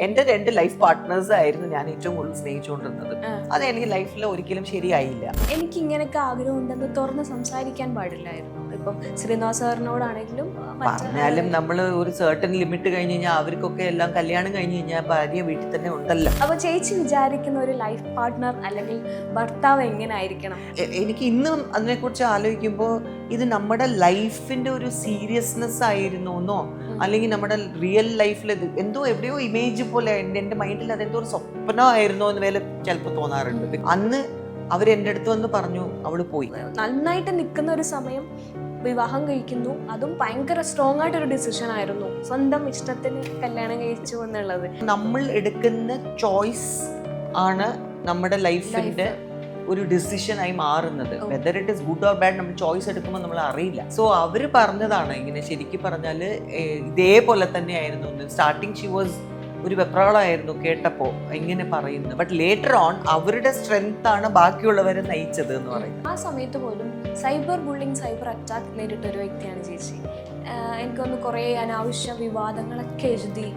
എന്റെ 2 life partners ആയിരുന്നു ഞാൻ ഏറ്റവും കൂടുതൽ സ്നേഹിച്ചുകൊണ്ടിരുന്നത്. അത് എനിക്ക് ലൈഫിൽ ഒരിക്കലും ശരിയായില്ല. എനിക്ക് ഇങ്ങനെയൊക്കെ ആഗ്രഹം ഉണ്ടെന്ന് തുറന്ന് സംസാരിക്കാൻ പാടില്ലായിരുന്നു. ഇപ്പം ശ്രീനിവാസ് സാറിനോടാണെങ്കിലും പറഞ്ഞാലും നമ്മൾ ഒരു സർട്ടൻ ലിമിറ്റ് കഴിഞ്ഞ് കഴിഞ്ഞാൽ അവർക്കൊക്കെ എല്ലാം കല്യാണം കഴിഞ്ഞ് കഴിഞ്ഞാൽ ഭാര്യ വീട്ടിൽ തന്നെ ഉണ്ടല്ലോ. അപ്പൊ ചേച്ചി വിചാരിക്കുന്ന ഒരു ലൈഫ് പാർട്ട്ണർ അല്ലെങ്കിൽ ഭർത്താവ് എങ്ങനെ ആയിരിക്കണം? എനിക്ക് ഇന്നും അതിനെക്കുറിച്ച് ആലോചിക്കുമ്പോൾ ഇത് നമ്മുടെ ലൈഫിന്റെ ഒരു സീരിയസ്നെസ് ആയിരുന്നോന്നോ അല്ലെങ്കിൽ നമ്മുടെ റിയൽ ലൈഫിൽ എന്തോ എവിടെയോ ഇമേജ് പോലെ എൻ്റെ മൈൻഡിൽ അതെന്തോ ഒരു സ്വപ്നമായിരുന്നോ എന്ന് വരെ ചിലപ്പോൾ തോന്നാറുണ്ട്. അന്ന് അവരെൻ്റെ അടുത്ത് വന്ന് പറഞ്ഞു അവള് പോയി. നന്നായിട്ട് നിൽക്കുന്ന ഒരു സമയം വിവാഹം കഴിക്കുന്നു. അതും ഭയങ്കര സ്ട്രോങ് ആയിട്ടൊരു ഡിസിഷൻ ആയിരുന്നു, സ്വന്തം ഇഷ്ടത്തിന് കല്യാണം കഴിച്ചു എന്നുള്ളത്. നമ്മൾ എടുക്കുന്ന ചോയ്സ് ആണ് നമ്മുടെ ലൈഫിന്റെ ഒരു ഡിസിഷൻ ആയി മാറുന്നത്. Whether it is good or bad നമ്മൾ ചോയ്സ് എടുക്കുമ്പോൾ നമ്മൾ അറിയില്ല. സോ അവര് പറഞ്ഞതാണ് ഇങ്ങനെ, ശരിക്കും പറഞ്ഞാല് ഇതേപോലെ തന്നെ ആയിരുന്നു. സ്റ്റാർട്ടിങ് ഷി വാസ് ഒരു വെപ്രാളമായിരുന്നു കേട്ടപ്പോ ഇങ്ങനെ പറയുന്നത്. ബട്ട് ലേറ്റർ ഓൺ അവരുടെ സ്ട്രെങ്ത് ആണ് ബാക്കിയുള്ളവരെ നയിച്ചത് എന്ന് പറയുന്നത്. ആ സമയത്ത് പോലും സൈബർ ബുള്ളിങ്, സൈബർ അറ്റാക്ക് നേരിട്ട ഒരു വ്യക്തിയാണ് ചേച്ചി. എനിക്കൊന്ന് കുറേ അനാവശ്യ വിവാദങ്ങളൊക്കെ എഴുതി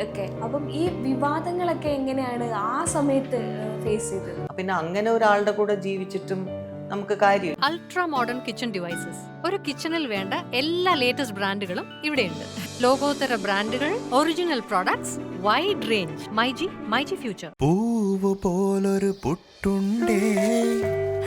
ഒക്കെ. അപ്പം ഈ വിവാദങ്ങളൊക്കെ എങ്ങനെയാണ് ആ സമയത്ത് ഫേസ് ചെയ്തത്? പിന്നെ അങ്ങനെ ഒരാളുടെ കൂടെ ജീവിച്ചിട്ടും നമുക്ക് കാര്യം. Ultra modern kitchen devices. ഒരു കിച്ചണിൽ വേണ്ട എല്ലാ ലേറ്റസ്റ്റ് ബ്രാൻഡുകളും ഇവിടെയുണ്ട്. ലോകോത്തര ബ്രാൻഡുകൾ, original products, wide range. MyG future. പൂവ് പോലൊരു പുട്ടുണ്ടേ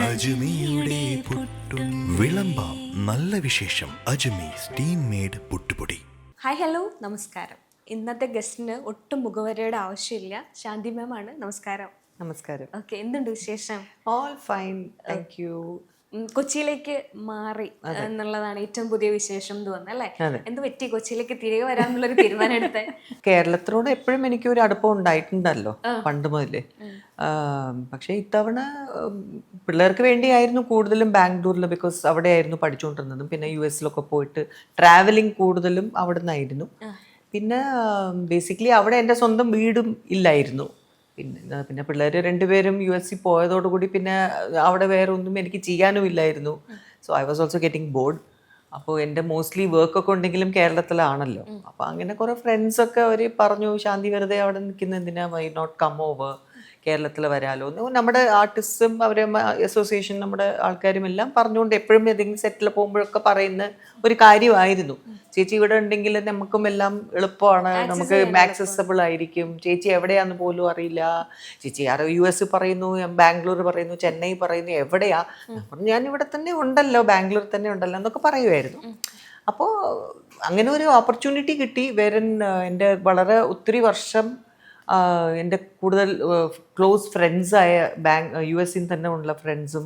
അജ്മിയുടെ പുട്ടും. വിളമ്പാം നല്ല വിശേഷം. അജ്മി സ്റ്റീം മെയ്ഡ് പുട്ടുപൊടി. ഹായ്, ഹലോ, നമസ്കാരം. ഇന്നത്തെ ഗസ്റ്റിന് ഒട്ടും മുഖവരയുടെ ആവശ്യമില്ല, ശാന്തി മാം ആണ്. നമസ്കാരം. നമസ്കാരം. ഓക്കെ, എന്തുണ്ട് വിശേഷം? All fine, thank you. കൊച്ചിയിലേക്ക് മാറി എന്നുള്ളതാണ് ഏറ്റവും പുതിയ വിശേഷം എന്ന് തോന്നുന്നു, അല്ലേ? എന്ത് പറ്റി കൊച്ചിയിലേക്ക് തിരികെ വരാനുള്ളൊരു തീരുമാനം എടുത്തേ? കേരളത്തിനോട് എപ്പോഴും എനിക്ക് ഒരു അടുപ്പം ഉണ്ടായിട്ടുണ്ടല്ലോ പണ്ട് മുതലേ. പക്ഷെ ഇത്തവണ പിള്ളേർക്ക് വേണ്ടിയായിരുന്നു കൂടുതലും ബാംഗ്ലൂരിൽ, ബിക്കോസ് അവിടെ ആയിരുന്നു പഠിച്ചുകൊണ്ടിരുന്നതും. പിന്നെ US പോയിട്ട് ട്രാവലിംഗ് കൂടുതലും അവിടെ നിന്നായിരുന്നു. പിന്നെ ബേസിക്കലി അവിടെ എൻ്റെ സ്വന്തം വീടും ഇല്ലായിരുന്നു. പിന്നെ പിള്ളേർ 2 പേരും US പോയതോടുകൂടി പിന്നെ അവിടെ വേറെ ഒന്നും എനിക്ക് ചെയ്യാനും ഇല്ലായിരുന്നു. So I was also getting board. അപ്പോൾ എൻ്റെ മോസ്റ്റ്ലി വർക്കൊക്കെ ഉണ്ടെങ്കിലും കേരളത്തിലാണല്ലോ. അപ്പോൾ അങ്ങനെ കുറേ ഫ്രണ്ട്സൊക്കെ അവർ പറഞ്ഞു, ശാന്തി വെറുതെ അവിടെ നിൽക്കുന്ന എന്തിനാ, വൈ നോട്ട് കം ഓവർ, കേരളത്തിൽ വരാലോ. നമ്മുടെ ആർട്ടിസ്റ്റും അവരെ അസോസിയേഷൻ നമ്മുടെ ആൾക്കാരും എല്ലാം പറഞ്ഞുകൊണ്ട് എപ്പോഴും ഏതെങ്കിലും സെറ്റിൽ പോകുമ്പോഴൊക്കെ പറയുന്ന ഒരു കാര്യമായിരുന്നു. ചേച്ചി ഇവിടെ ഉണ്ടെങ്കിൽ നമുക്കും എല്ലാം എളുപ്പമാണ്, നമുക്ക് ആക്സസബിൾ ആയിരിക്കും. ചേച്ചി എവിടെയാന്ന് പോലും അറിയില്ല. ചേച്ചി ആരോ US പറയുന്നു, ബാംഗ്ലൂർ പറയുന്നു, ചെന്നൈ പറയുന്നു, എവിടെയാ? ഞാൻ ഇവിടെ തന്നെ ഉണ്ടല്ലോ, ബാംഗ്ലൂർ തന്നെ ഉണ്ടല്ലോ എന്നൊക്കെ പറയുമായിരുന്നു. അപ്പോൾ അങ്ങനെ ഒരു ഓപ്പർച്യൂണിറ്റി കിട്ടി. വേറെ എൻ്റെ വളരെ ഒത്തിരി വർഷം എൻ്റെ കൂടുതൽ ക്ലോസ് ഫ്രണ്ട്സായ US തന്നെ ഉള്ള ഫ്രണ്ട്സും,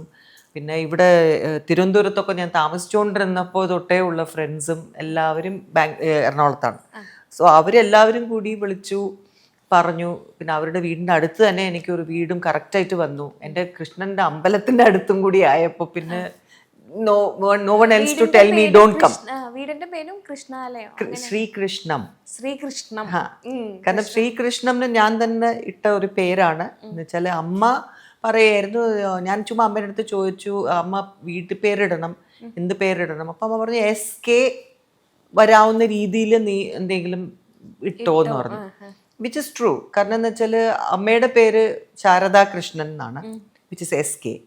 പിന്നെ ഇവിടെ തിരുവനന്തപുരത്തൊക്കെ ഞാൻ താമസിച്ചുകൊണ്ടിരുന്നപ്പോൾ തൊട്ടേ ഉള്ള ഫ്രണ്ട്സും എല്ലാവരും എറണാകുളത്താണ്. സോ അവരെല്ലാവരും കൂടി വിളിച്ചു പറഞ്ഞു. പിന്നെ അവരുടെ വീടിൻ്റെ അടുത്ത് തന്നെ എനിക്കൊരു വീടും കറക്റ്റായിട്ട് വന്നു. എൻ്റെ കൃഷ്ണൻ്റെ അമ്പലത്തിൻ്റെ അടുത്തും കൂടി ആയപ്പോൾ പിന്നെ no one else to tell me don't come. വീടിന്റെ പേരും കൃഷ്ണാലയം, ശ്രീകൃഷ്ണം. ശ്രീകൃഷ്ണം. കാരണം ശ്രീകൃഷ്ണം ഞാൻ തന്നെ ഇട്ട ഒരു പേരാണ്. എന്ന് വെച്ചാൽ അമ്മ പറയായിരുന്നു, ഞാൻ ചുമ്മാ അമ്മയുടെ അടുത്ത് ചോദിച്ചു, അമ്മ വീട്ടു പേരിടണം, എന്ത് പേരിടണം? അപ്പം അമ്മ പറഞ്ഞു SK വരാവുന്ന രീതിയിൽ നീ എന്തെങ്കിലും ഇട്ടോ എന്ന് പറഞ്ഞു. Which is true. കാരണം എന്ന് വെച്ചാൽ അമ്മയുടെ പേര് ശാരദാ കൃഷ്ണൻ എന്നാണ്, വിച്ച് ഇസ് SK.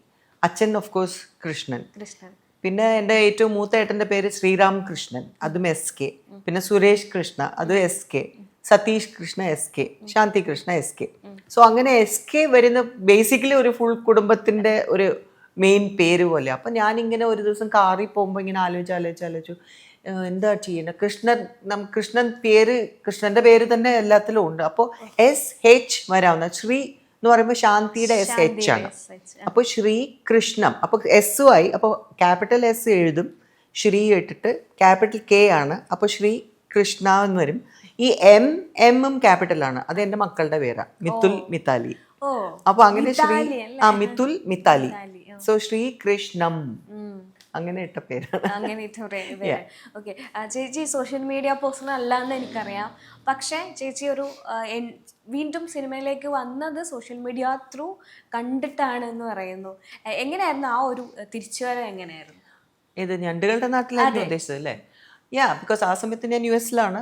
അച്ഛൻ ഓഫ് കോഴ്സ് കൃഷ്ണൻ. പിന്നെ എൻ്റെ ഏറ്റവും മൂത്ത ഏട്ടൻ്റെ പേര് ശ്രീരാം കൃഷ്ണൻ, അതും SK. പിന്നെ സുരേഷ് കൃഷ്ണ, അത് SK. സതീഷ് കൃഷ്ണ SK, ശാന്തി കൃഷ്ണ SK. സോ അങ്ങനെ SK വരുന്ന ബേസിക്കലി ഒരു ഫുൾ കുടുംബത്തിൻ്റെ ഒരു മെയിൻ പേര് പോലെ. അപ്പം ഞാനിങ്ങനെ ഒരു ദിവസം കാറിൽ പോകുമ്പോൾ ഇങ്ങനെ ആലോചിച്ചു എന്താ ചെയ്യുന്നത്. കൃഷ്ണൻ പേര്, കൃഷ്ണൻ്റെ പേര് തന്നെ എല്ലാത്തിലും ഉണ്ട്. അപ്പോൾ SH വരാവുന്ന, ശ്രീ എന്ന് പറയുമ്പോൾ ശാന്തിയുടെ SH ആണ്. അപ്പോൾ ശ്രീ കൃഷ്ണം, അപ്പോൾ S ആയി. അപ്പോൾ ക്യാപിറ്റൽ S എഴുതും, ശ്രീ ഇട്ടിട്ട് ക്യാപിറ്റൽ K ആണ്. അപ്പോൾ ശ്രീ കൃഷ്ണ എന്ന് വരും. ഈ എമ്മും ക്യാപിറ്റലാണ്. അത് എൻ്റെ മക്കളുടെ പേരാ, മിത്തുൽ മിത്താലി. അപ്പൊ അങ്ങനെ മിത്തുൽ മിത്താലി. സോ ശ്രീകൃഷ്ണം അങ്ങനെ ഇട്ട പേരാണ്. അങ്ങനെ ഓക്കെ. ചേച്ചി സോഷ്യൽ മീഡിയ പേഴ്സൺ അല്ലാന്ന് എനിക്കറിയാം. പക്ഷേ ചേച്ചി ഒരു വീണ്ടും സിനിമയിലേക്ക് വന്നത് സോഷ്യൽ മീഡിയ ത്രൂ കണ്ടിട്ടാണ് എന്ന് പറയുന്നു. എങ്ങനെയായിരുന്നു ആ ഒരു തിരിച്ചുവരവ്? എങ്ങനെയായിരുന്നു? ഇത് ഞണ്ടുകളുടെ നാട്ടിലായിരുന്നു ഉദ്ദേശിച്ചത് അല്ലേ? ബിക്കോസ് ആ സമയത്ത് ഞാൻ US-ലാണ്.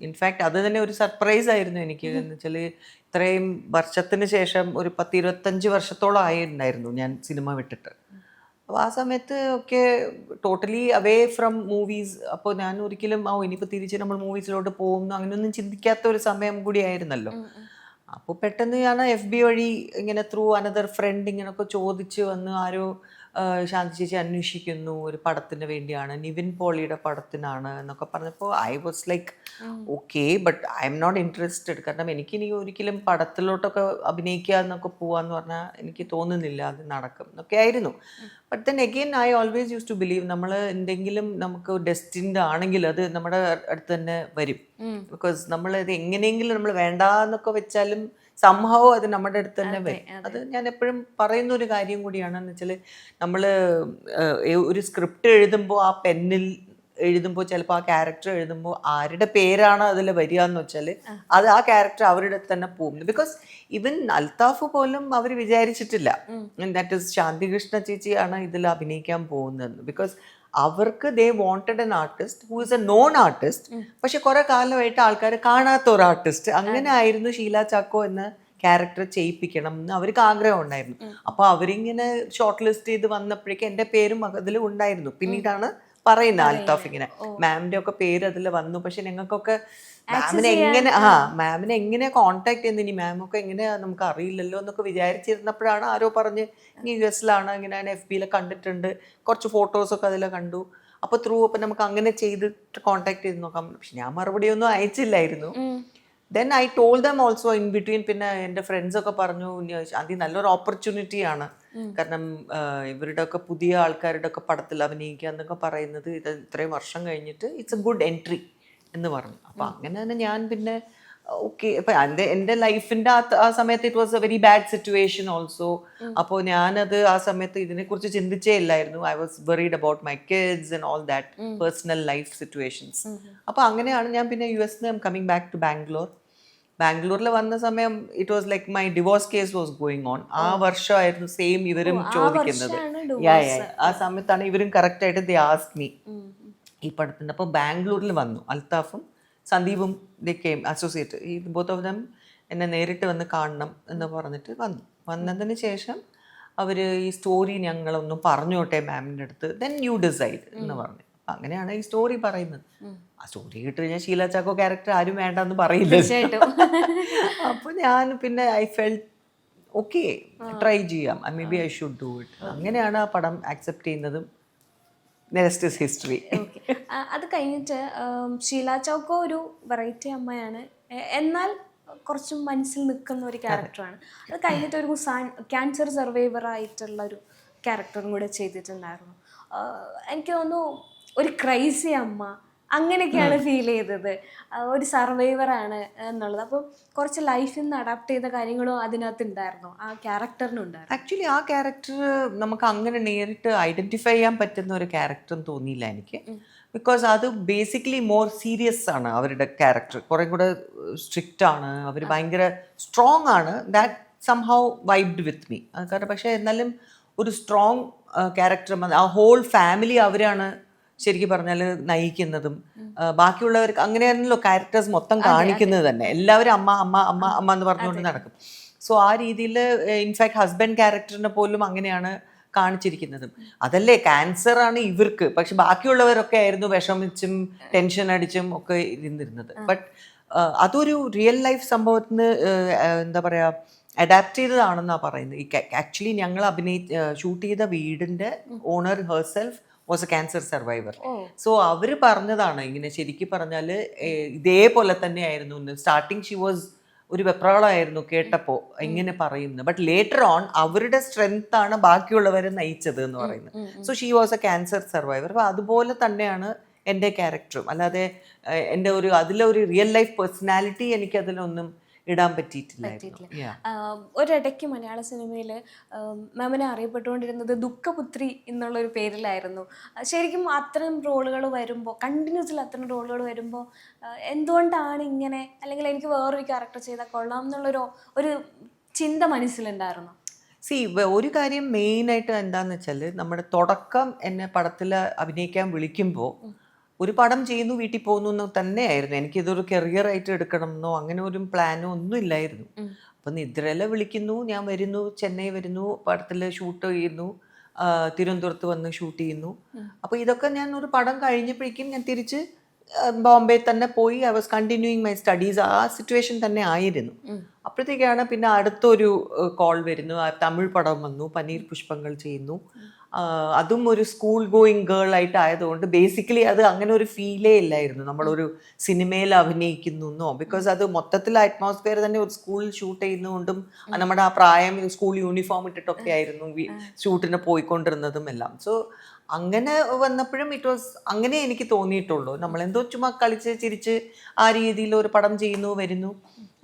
ഇൻഫാക്ട് അത് തന്നെ ഒരു സർപ്രൈസ് ആയിരുന്നു എനിക്ക്. എന്ന് വെച്ചാൽ ഇത്രയും വർഷത്തിന് ശേഷം ഒരു 10-25 വർഷത്തോളം ആയിട്ടുണ്ടായിരുന്നു ഞാൻ സിനിമ വിട്ടിട്ട്. അപ്പോൾ ആ സമയത്ത് ഒക്കെ ടോട്ടലി അവേ ഫ്രം മൂവീസ്. അപ്പോൾ ഞാൻ ഒരിക്കലും ഇനിയിപ്പോൾ തിരിച്ച് നമ്മൾ മൂവീസിലോട്ട് പോകുന്നു അങ്ങനെയൊന്നും ചിന്തിക്കാത്ത ഒരു സമയം കൂടി ആയിരുന്നല്ലോ. അപ്പോൾ പെട്ടെന്ന് ഞാൻ FB വഴി ഇങ്ങനെ ത്രൂ അനദർ ഫ്രണ്ട് ഇങ്ങനെയൊക്കെ ചോദിച്ച് വന്ന് ആരോ ശാന്തി ചേച്ചി അന്വേഷിക്കുന്നു, ഒരു പടത്തിന് വേണ്ടിയാണ്, നിവിൻ പോളിയുടെ പടത്തിനാണ് എന്നൊക്കെ പറഞ്ഞപ്പോൾ I was like okay, but I M not interested. കാരണം എനിക്കിനി ഒരിക്കലും പടത്തിലോട്ടൊക്കെ അഭിനയിക്കുക എന്നൊക്കെ പോവാന്ന് പറഞ്ഞാൽ എനിക്ക് തോന്നുന്നില്ല അത് നടക്കും എന്നൊക്കെ ആയിരുന്നു. But then again I always use to believe നമ്മൾ എന്തെങ്കിലും നമുക്ക് ഡെസ്റ്റിൻഡ് ആണെങ്കിൽ അത് നമ്മുടെ അടുത്ത് തന്നെ വരും. ബിക്കോസ് നമ്മൾ ഇത് എങ്ങനെയെങ്കിലും നമ്മൾ വേണ്ടാന്നൊക്കെ വെച്ചാലും സംഭവം അത് നമ്മുടെ അടുത്ത് തന്നെ വരും. അത് ഞാൻ എപ്പോഴും പറയുന്ന ഒരു കാര്യം കൂടിയാണ്. എന്ന് വെച്ചാൽ നമ്മൾ ഒരു സ്ക്രിപ്റ്റ് എഴുതുമ്പോൾ ആ പെന്നിൽ എഴുതുമ്പോൾ ചിലപ്പോൾ ആ ക്യാരക്ടർ എഴുതുമ്പോൾ ആരുടെ പേരാണ് അതിൽ വരിക എന്ന് വെച്ചാൽ അത് ആ ക്യാരക്ടർ അവരുടെ തന്നെ പോകും. ബിക്കോസ് ഈവൻ അൽത്താഫ് പോലും അവർ വിചാരിച്ചിട്ടില്ല ദാറ്റ് ഇസ് ശാന്തികൃഷ്ണ ചേച്ചിയാണ് ഇതിൽ അഭിനയിക്കാൻ പോകുന്നത്. ബിക്കോസ് അവർക്ക് they wanted an artist who is A non artist, പക്ഷെ കുറെ കാലമായിട്ട് ആൾക്കാർ കാണാത്ത ഒരു ആർട്ടിസ്റ്റ്. അങ്ങനെ ആയിരുന്നു ഷീല ചാക്കോ എന്ന ക്യാരക്ടർ ചെയ്യിപ്പിക്കണം എന്ന് അവർക്ക് ആഗ്രഹം ഉണ്ടായിരുന്നു. അപ്പൊ അവരിങ്ങനെ ഷോർട്ട് ലിസ്റ്റ് ചെയ്ത് വന്നപ്പോഴേക്കും എൻ്റെ പേരും അതിൽ ഉണ്ടായിരുന്നു. പിന്നീടാണ് പറയുന്നത് അൽത്താഫ് ഇങ്ങനെ മാമിന്റെ ഒക്കെ പേര് അതിൽ വന്നു. പക്ഷെ ഞങ്ങൾക്കൊക്കെ മാമിനെ എങ്ങനെ കോണ്ടാക്ട് ചെയ്യുന്നത്, ഇനി മാമൊക്കെ എങ്ങനെയാ നമുക്ക് അറിയില്ലല്ലോ എന്നൊക്കെ വിചാരിച്ചിരുന്നപ്പോഴാണ് ആരോ പറഞ്ഞ് ഇനി US-ലാണ് ഇങ്ങനെ FB-യിൽ കണ്ടിട്ടുണ്ട്, കുറച്ച് ഫോട്ടോസൊക്കെ അതിൽ കണ്ടു. അപ്പോൾ അപ്പം നമുക്ക് അങ്ങനെ ചെയ്തിട്ട് കോണ്ടാക്ട് ചെയ്ത് നോക്കാം. പക്ഷെ ഞാൻ മറുപടി ഒന്നും അയച്ചില്ലായിരുന്നു. Then I told them also in between. പിന്നെ എൻ്റെ ഫ്രണ്ട്സൊക്കെ പറഞ്ഞു അത് നല്ലൊരു ഓപ്പർച്യൂണിറ്റിയാണ്, കാരണം ഇവരുടെ ഒക്കെ പുതിയ ആൾക്കാരുടെ ഒക്കെ പടത്തിൽ അഭിനയിക്കുക എന്നൊക്കെ പറയുന്നത് ഇത് ഇത്രയും വർഷം കഴിഞ്ഞിട്ട് ഇറ്റ്സ് എ ഗുഡ് എൻട്രി എന്ന് പറഞ്ഞു. അപ്പം അങ്ങനെ തന്നെ ഞാൻ പിന്നെ ഓക്കെ. ഇപ്പം എൻ്റെ ലൈഫിൻ്റെ ആ സമയത്ത് it was A very bad situation also. അപ്പോൾ ഞാനത് ആ സമയത്ത് ഇതിനെക്കുറിച്ച് ചിന്തിച്ചേ ഇല്ലായിരുന്നു. I was worried about my kids and all that personal life situations. അപ്പോൾ അങ്ങനെയാണ് ഞാൻ പിന്നെ US-ന് കമ്മിങ് ബാക്ക് ടു ബാംഗ്ലൂരിൽ വന്ന സമയം it was like my divorce case was going on. ആ വർഷമായിരുന്നു സെയിം ഇവരും ചോദിക്കുന്നത്. ആ സമയത്താണ് ഇവരും കറക്റ്റായിട്ട് ദേ ആസ്ക്ഡ് മീ ഈ പടത്തിൻ്റെ. അപ്പോൾ ബാംഗ്ലൂരിൽ വന്നു അൽത്താഫും സന്ദീപും ദേ കെയിം അസോസിയേറ്റ്. ഈ ബോത്ത് ഓഫ് ദം എന്നെ നേരിട്ട് വന്ന് കാണണം എന്ന് പറഞ്ഞിട്ട് വന്നതിന് ശേഷം അവർ ഈ സ്റ്റോറി ഞങ്ങളൊന്ന് പറഞ്ഞോട്ടെ മാമിൻ്റെ അടുത്ത്, ദെൻ യു ഡിസൈഡ് എന്ന് പറഞ്ഞു. അപ്പം അങ്ങനെയാണ് ഈ സ്റ്റോറി പറയുന്നത്. ആ സ്റ്റോറി കേട്ട് കഴിഞ്ഞാൽ ഷീല ചാക്കോ ക്യാരക്ടർ ആരും വേണ്ടെന്ന് പറയില്ല. അപ്പോൾ ഞാൻ പിന്നെ ഐ ഫെൽറ്റ് ഓക്കെ ട്രൈ ചെയ്യാം, may be I should do it. അങ്ങനെയാണ് ആ പടം ആക്സെപ്റ്റ് ചെയ്യുന്നതും. ഹിസ്റ്ററി. അത് കഴിഞ്ഞിട്ട് ഷീല ചൗക്കോ ഒരു വെറൈറ്റി അമ്മയാണ്, എന്നാൽ കുറച്ചും മനസ്സിൽ നിൽക്കുന്ന ഒരു ക്യാരക്ടറാണ്. അത് കഴിഞ്ഞിട്ട് ഒരു ക്യാൻസർ സർവൈവർ ആയിട്ടുള്ള ഒരു ക്യാരക്ടറും കൂടെ ചെയ്തിട്ടുണ്ടായിരുന്നു. എനിക്ക് തോന്നുന്നു ഒരു ക്രൈസി അമ്മ അങ്ങനെയൊക്കെയാണ് ഫീൽ ചെയ്തത്. ഒരു സർവൈവറാണ് എന്നുള്ളത്. അപ്പം കുറച്ച് ലൈഫിൽ നിന്ന് അഡാപ്റ്റ് ചെയ്ത കാര്യങ്ങളും അതിനകത്ത് ഉണ്ടായിരുന്നു, ആ ക്യാരക്ടറിനുണ്ടായിരുന്നു. ആക്ച്വലി ആ ക്യാരക്ടർ നമുക്ക് അങ്ങനെ നേരിട്ട് ഐഡന്റിഫൈ ചെയ്യാൻ പറ്റുന്ന ഒരു ക്യാരക്ടർ തോന്നിയില്ല എനിക്ക്. ബിക്കോസ് അത് ബേസിക്കലി മോർ സീരിയസ് ആണ് അവരുടെ ക്യാരക്ടർ, കുറെ കൂടെ സ്ട്രിക്റ്റ് ആണ്, അവർ ഭയങ്കര സ്ട്രോങ് ആണ്. That somehow vibed with me. കാരണം പക്ഷേ എന്നാലും ഒരു സ്ട്രോങ് ക്യാരക്ടർ, ആ ഹോൾ ഫാമിലി അവരാണ് ശരിക്കും പറഞ്ഞാൽ നയിക്കുന്നതും. ബാക്കിയുള്ളവർക്ക് അങ്ങനെയാണല്ലോ ക്യാരക്ടേഴ്സ് മൊത്തം കാണിക്കുന്നത് തന്നെ. എല്ലാവരും അമ്മ അമ്മ അമ്മ അമ്മ എന്ന് പറഞ്ഞുകൊണ്ട് നടക്കും. സോ ആ രീതിയിൽ ഇൻഫാക്ട് ഹസ്ബൻഡ് ക്യാരക്ടറിനെ പോലും അങ്ങനെയാണ് കാണിച്ചിരിക്കുന്നതും. അതല്ലേ ക്യാൻസർ ആണ് ഇവർക്ക്, പക്ഷെ ബാക്കിയുള്ളവരൊക്കെ ആയിരുന്നു വിഷമിച്ചും ടെൻഷൻ അടിച്ചും ഒക്കെ ഇരുന്നിരുന്നത്. ബട്ട് അതൊരു റിയൽ ലൈഫ് സംഭവത്തിന് എന്താ പറയുക അഡാപ്റ്റ് ചെയ്തതാണെന്നാണ് പറയുന്നത്. ആക്ച്വലി ഞങ്ങൾ ഷൂട്ട് ചെയ്ത വീടിൻ്റെ owner herself was a cancer survivor. So അവർ പറഞ്ഞതാണ് ഇങ്ങനെ. ശരിക്കും പറഞ്ഞാൽ ഇതേപോലെ തന്നെ ആയിരുന്നു. സ്റ്റാർട്ടിങ് ഷി വാസ് ഒരു വെപ്രാളമായിരുന്നു കേട്ടപ്പോൾ ഇങ്ങനെ പറയുന്നത്. ബട്ട് ലേറ്റർ ഓൺ അവരുടെ സ്ട്രെങ്ത് ആണ് ബാക്കിയുള്ളവരെ നയിച്ചത് എന്ന് പറയുന്നത്. So she was a cancer survivor. അപ്പോൾ അതുപോലെ തന്നെയാണ് എൻ്റെ ക്യാരക്ടറും. അല്ലാതെ എൻ്റെ അതിലൊരു റിയൽ ലൈഫ് പേഴ്സണാലിറ്റി എനിക്ക് അതിലൊന്നും ഇടാൻ പറ്റിയിട്ടില്ലായിരുന്നു. ഒരിടയ്ക്ക് മലയാള സിനിമയിൽ മാമിനെ അറിയപ്പെട്ടുകൊണ്ടിരുന്നത് ദുഃഖപുത്രി എന്നുള്ളൊരു പേരിലായിരുന്നു. ശരിക്കും അത്തരം റോളുകൾ വരുമ്പോൾ, കണ്ടിന്യൂസിൽ അത്തരം റോളുകൾ വരുമ്പോൾ എന്തുകൊണ്ടാണ് ഇങ്ങനെ, അല്ലെങ്കിൽ എനിക്ക് വേറൊരു ക്യാരക്ടർ ചെയ്താൽ കൊള്ളാം എന്നുള്ളൊരു ചിന്ത മനസ്സിലുണ്ടായിരുന്നു? ഒരു കാര്യം മെയിനായിട്ട് എന്താണെന്ന് വെച്ചാൽ, നമ്മുടെ തുടക്കം എന്നെ പടത്തിൽ അഭിനയിക്കാൻ വിളിക്കുമ്പോൾ ഒരു പടം ചെയ്യുന്നു വീട്ടിൽ പോകുന്നു എന്ന് തന്നെയായിരുന്നു. എനിക്കിതൊരു കരിയറായിട്ട് എടുക്കണം എന്നോ അങ്ങനെ ഒരു പ്ലാനോ ഒന്നും ഇല്ലായിരുന്നു. അപ്പം നിദ്രയില വിളിക്കുന്നു, ഞാൻ വരുന്നു, ചെന്നൈ വരുന്നു, പടത്തിൽ ഷൂട്ട് ചെയ്യുന്നു, തിരുവനന്തപുരത്ത് വന്ന് ഷൂട്ട് ചെയ്യുന്നു. അപ്പോൾ ഇതൊക്കെ ഞാൻ ഒരു പടം കഴിഞ്ഞപ്പോഴേക്കും ഞാൻ തിരിച്ച് ബോംബെ തന്നെ പോയി. I was continuing my studies. ആ സിറ്റുവേഷൻ തന്നെ ആയിരുന്നു. അപ്പോഴത്തേക്കാണ് പിന്നെ അടുത്തൊരു കോൾ വരുന്നു. തമിഴ് പടം വന്നു, പനീർ പുഷ്പങ്ങൾ ചെയ്യുന്നു. അതും ഒരു സ്കൂൾ ഗോയിങ് ഗേൾ ആയിട്ട് ആയതുകൊണ്ട് ബേസിക്കലി അത് അങ്ങനെ ഒരു ഫീലേ ഇല്ലായിരുന്നു നമ്മളൊരു സിനിമയിൽ അഭിനയിക്കുന്നു എന്നോ. ബിക്കോസ് അത് മൊത്തത്തിൽ അറ്റ്മോസ്ഫിയർ തന്നെ ഒരു സ്കൂളിൽ ഷൂട്ട് ചെയ്യുന്നതുകൊണ്ടും നമ്മുടെ ആ പ്രായം സ്കൂൾ യൂണിഫോം ഇട്ടിട്ടൊക്കെ ആയിരുന്നു ഷൂട്ടിന് പോയിക്കൊണ്ടിരുന്നതും എല്ലാം. സോ അങ്ങനെ വന്നപ്പോഴും ഇറ്റ് വാസ് അങ്ങനെ എനിക്ക് തോന്നിയിട്ടുള്ളൂ. നമ്മളെന്തോ ചുമ്മാ കളിച്ച് ചിരിച്ച് ആ രീതിയിൽ ഒരു പടം ചെയ്യുന്നു, വരുന്നു.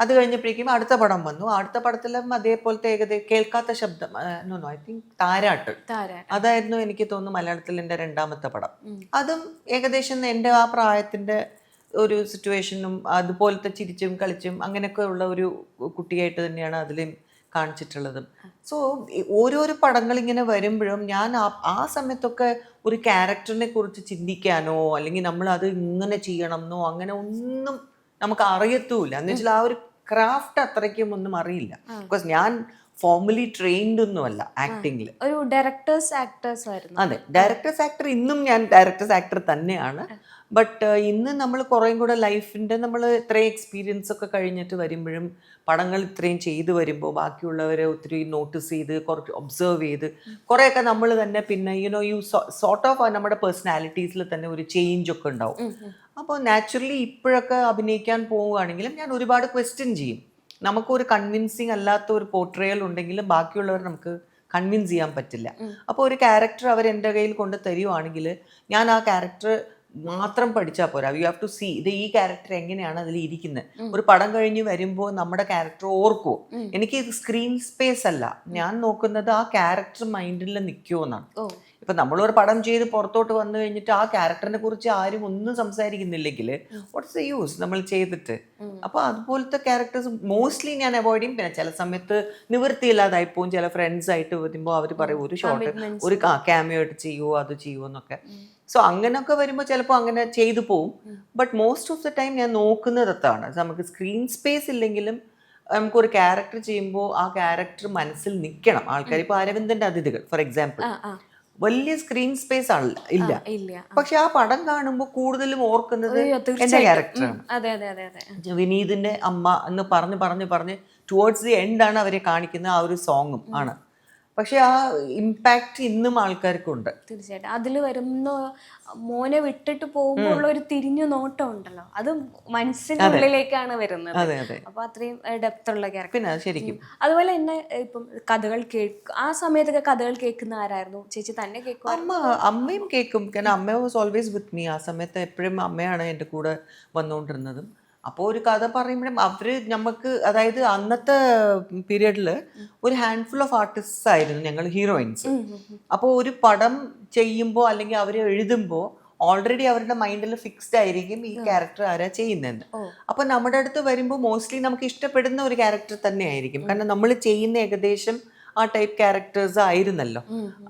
അത് കഴിഞ്ഞപ്പോഴേക്കും അടുത്ത പടം വന്നു. അടുത്ത പടത്തിലും അതേപോലത്തെ ഏകദേശം കേൾക്കാത്ത ശബ്ദം, നോ ഐ തിങ്ക് താരാട്ട്, അതായിരുന്നു എനിക്ക് തോന്നുന്നു മലയാളത്തിൽ എൻ്റെ രണ്ടാമത്തെ പടം. അതും ഏകദേശം എൻ്റെ ആ പ്രായത്തിൻ്റെ ഒരു സിറ്റുവേഷനും അതുപോലത്തെ ചിരിച്ചും കളിച്ചും അങ്ങനെയൊക്കെ ഉള്ള ഒരു കുട്ടിയായിട്ട് തന്നെയാണ് അതിലും കാണിച്ചിട്ടുള്ളതും. സോ ഓരോരോ പടങ്ങൾ ഇങ്ങനെ വരുമ്പോഴും ഞാൻ ആ സമയത്തൊക്കെ ഒരു ക്യാരക്ടറിനെ കുറിച്ച് ചിന്തിക്കാനോ അല്ലെങ്കിൽ നമ്മൾ അത് ഇങ്ങനെ ചെയ്യണം എന്നോ അങ്ങനെ ഒന്നും നമുക്ക് അറിയത്തുമില്ല. എന്ന് വെച്ചാൽ ആ ഒരു ക്രാഫ്റ്റ് അത്രയ്ക്കും ഒന്നും അറിയില്ല. ബിക്കോസ് ഞാൻ ഫോർമലി ട്രെയിൻഡ് ഒന്നുമല്ല ആക്ടിങ്ങിൽ. ഒരു ഡയറക്ടേഴ്സ് ആക്ടേഴ്സ് ആയിരുന്നു. അതെ, ഡയറക്ടേഴ്സ് ആക്ടർ, ഇന്നും ഞാൻ ഡയറക്ടേഴ്സ് ആക്ടർ തന്നെയാണ്. ബട്ട് ഇന്ന് നമ്മൾ കുറേയും കൂടെ ലൈഫിൻ്റെ നമ്മൾ ഇത്രയും എക്സ്പീരിയൻസ് ഒക്കെ കഴിഞ്ഞിട്ട് വരുമ്പോഴും പടങ്ങൾ ഇത്രയും ചെയ്ത് വരുമ്പോൾ ബാക്കിയുള്ളവരെ ഒത്തിരി നോട്ടീസ് ചെയ്ത് കുറച്ച് ഒബ്സർവ് ചെയ്ത് കുറേയൊക്കെ നമ്മൾ തന്നെ പിന്നെ യു സോർട്ട് ഓഫ് നമ്മുടെ പേഴ്സണാലിറ്റീസിൽ തന്നെ ഒരു ചേഞ്ച് ഒക്കെ ഉണ്ടാവും. അപ്പോൾ നാച്ചുറലി ഇപ്പോഴൊക്കെ അഭിനയിക്കാൻ പോവുകയാണെങ്കിലും ഞാൻ ഒരുപാട് ക്വസ്റ്റ്യൻ ചെയ്യും. നമുക്കൊരു കൺവിൻസിങ് അല്ലാത്ത ഒരു പോർട്രയൽ ഉണ്ടെങ്കിലും ബാക്കിയുള്ളവർ നമുക്ക് കൺവിൻസ് ചെയ്യാൻ പറ്റില്ല. അപ്പോൾ ഒരു ക്യാരക്ടർ അവർ എൻ്റെ കയ്യിൽ കൊണ്ട് തരുവാണെങ്കിൽ ഞാൻ ആ ക്യാരക്ടർ മാത്രം പഠിച്ചാൽ പോരാ. യു ഹാവ് ടു സീ ഇത് ഈ ക്യാരക്ടർ എങ്ങനെയാണ് അതിൽ ഇരിക്കുന്നത്. ഒരു പടം കഴിഞ്ഞ് വരുമ്പോൾ നമ്മുടെ ക്യാരക്ടർ ഓർക്കുമോ. എനിക്ക് സ്ക്രീൻ സ്പേസ് അല്ല ഞാൻ നോക്കുന്നത്, ആ ക്യാരക്ടർ മൈൻഡിൽ നിൽക്കുമോ എന്നാണ്. ഇപ്പം നമ്മളൊരു പടം ചെയ്ത് പുറത്തോട്ട് വന്നു കഴിഞ്ഞിട്ട് ആ ക്യാരക്ടറിനെ കുറിച്ച് ആരും ഒന്നും സംസാരിക്കുന്നില്ലെങ്കിൽ വാട്ട്സ് ദ യൂസ് നമ്മൾ ചെയ്തിട്ട്. അപ്പോൾ അതുപോലത്തെ ക്യാരക്ടേഴ്സ് മോസ്റ്റ്ലി ഞാൻ അവോയ്ഡ് ചെയ്യും. പിന്നെ ചില സമയത്ത് നിവൃത്തിയില്ലാതായി പോകും. ചില ഫ്രണ്ട്സ് ആയിട്ട് വരുമ്പോൾ അവർ പറയും ഒരു ഷോട്ട് ഒരു ക്യാമിയോ ആയിട്ട് ചെയ്യുമോ അത് ചെയ്യുമോ എന്നൊക്കെ. സോ അങ്ങനെയൊക്കെ വരുമ്പോൾ ചിലപ്പോൾ അങ്ങനെ ചെയ്തു പോവും. But most of the time ഞാൻ നോക്കുന്നത് അതാണ്, നമുക്ക് സ്ക്രീൻ സ്പേസ് ഇല്ലെങ്കിലും നമുക്കൊരു ക്യാരക്ടർ ചെയ്യുമ്പോൾ ആ ക്യാരക്ടർ മനസ്സിൽ നിൽക്കണം ആൾക്കാർ. ഇപ്പോൾ അരവിന്ദൻ്റെ അതിഥികൾ ഫോർ എക്സാമ്പിൾ വലിയ സ്ക്രീൻ സ്പേസ് ഇല്ല, പക്ഷെ ആ പടം കാണുമ്പോൾ കൂടുതലും ഓർക്കുന്നത് എന്റെ ക്യാരക്ടറാണ്. വിനീതിന്റെ അമ്മ എന്ന് പറഞ്ഞ് ടുവേർഡ്സ് ദി എൻഡാണ് അവരെ കാണിക്കുന്ന ആ ഒരു സോങ്ങും ആണ്. പക്ഷെ ആ ഇമ്പാക്ട് ഇന്നും ആൾക്കാർക്കുണ്ട്. തീർച്ചയായിട്ടും അതിൽ വരുന്ന മോനെ വിട്ടിട്ട് പോകുമ്പോൾ ഉള്ള ഒരു തിരിഞ്ഞു നോട്ടം ഉണ്ടല്ലോ, അത് മനസ്സിനുള്ളിലേക്കാണ് വരുന്നത്. അപ്പൊ അത്രയും ഡെപ്ത് ഉള്ള ക്യാരക്ടർ. പിന്നെ ശരിക്കും അതുപോലെ തന്നെ ഇപ്പം കഥകൾ ആ സമയത്തൊക്കെ കഥകൾ കേൾക്കുന്ന ആരായിരുന്നു? ചേച്ചി തന്നെ കേൾക്കും? അമ്മയും കേൾക്കും. കാരണം അമ്മ വാസ് ഓൾവേസ് വിത്ത് മീ. ആ സമയത്ത് എപ്പോഴും അമ്മയാണ് എൻ്റെ കൂടെ വന്നുകൊണ്ടിരുന്നതും. അപ്പോൾ ഒരു കഥ പറയുമ്പോഴും അവർ നമുക്ക്, അതായത് അന്നത്തെ പീരിയഡിൽ ഒരു ഹാൻഡ്ഫുൾ ഓഫ് ആർട്ടിസ്റ്റ്സ് ആയിരുന്നു ഞങ്ങൾ ഹീറോയിൻസ്. അപ്പോൾ ഒരു പടം ചെയ്യുമ്പോൾ അല്ലെങ്കിൽ അവർ എഴുതുമ്പോൾ ഓൾറെഡി അവരുടെ മൈൻഡിൽ ഫിക്സ്ഡ് ആയിരിക്കും ഈ ക്യാരക്ടർ ആരാ ചെയ്യുന്നതെന്ന്. അപ്പോൾ നമ്മുടെ അടുത്ത് വരുമ്പോൾ മോസ്റ്റ്ലി നമുക്ക് ഇഷ്ടപ്പെടുന്ന ഒരു ക്യാരക്ടർ തന്നെ ആയിരിക്കും. കാരണം നമ്മൾ ചെയ്യുന്ന ഏകദേശം ആ ടൈപ്പ് ക്യാരക്ടേഴ്സ് ആയിരുന്നല്ലോ.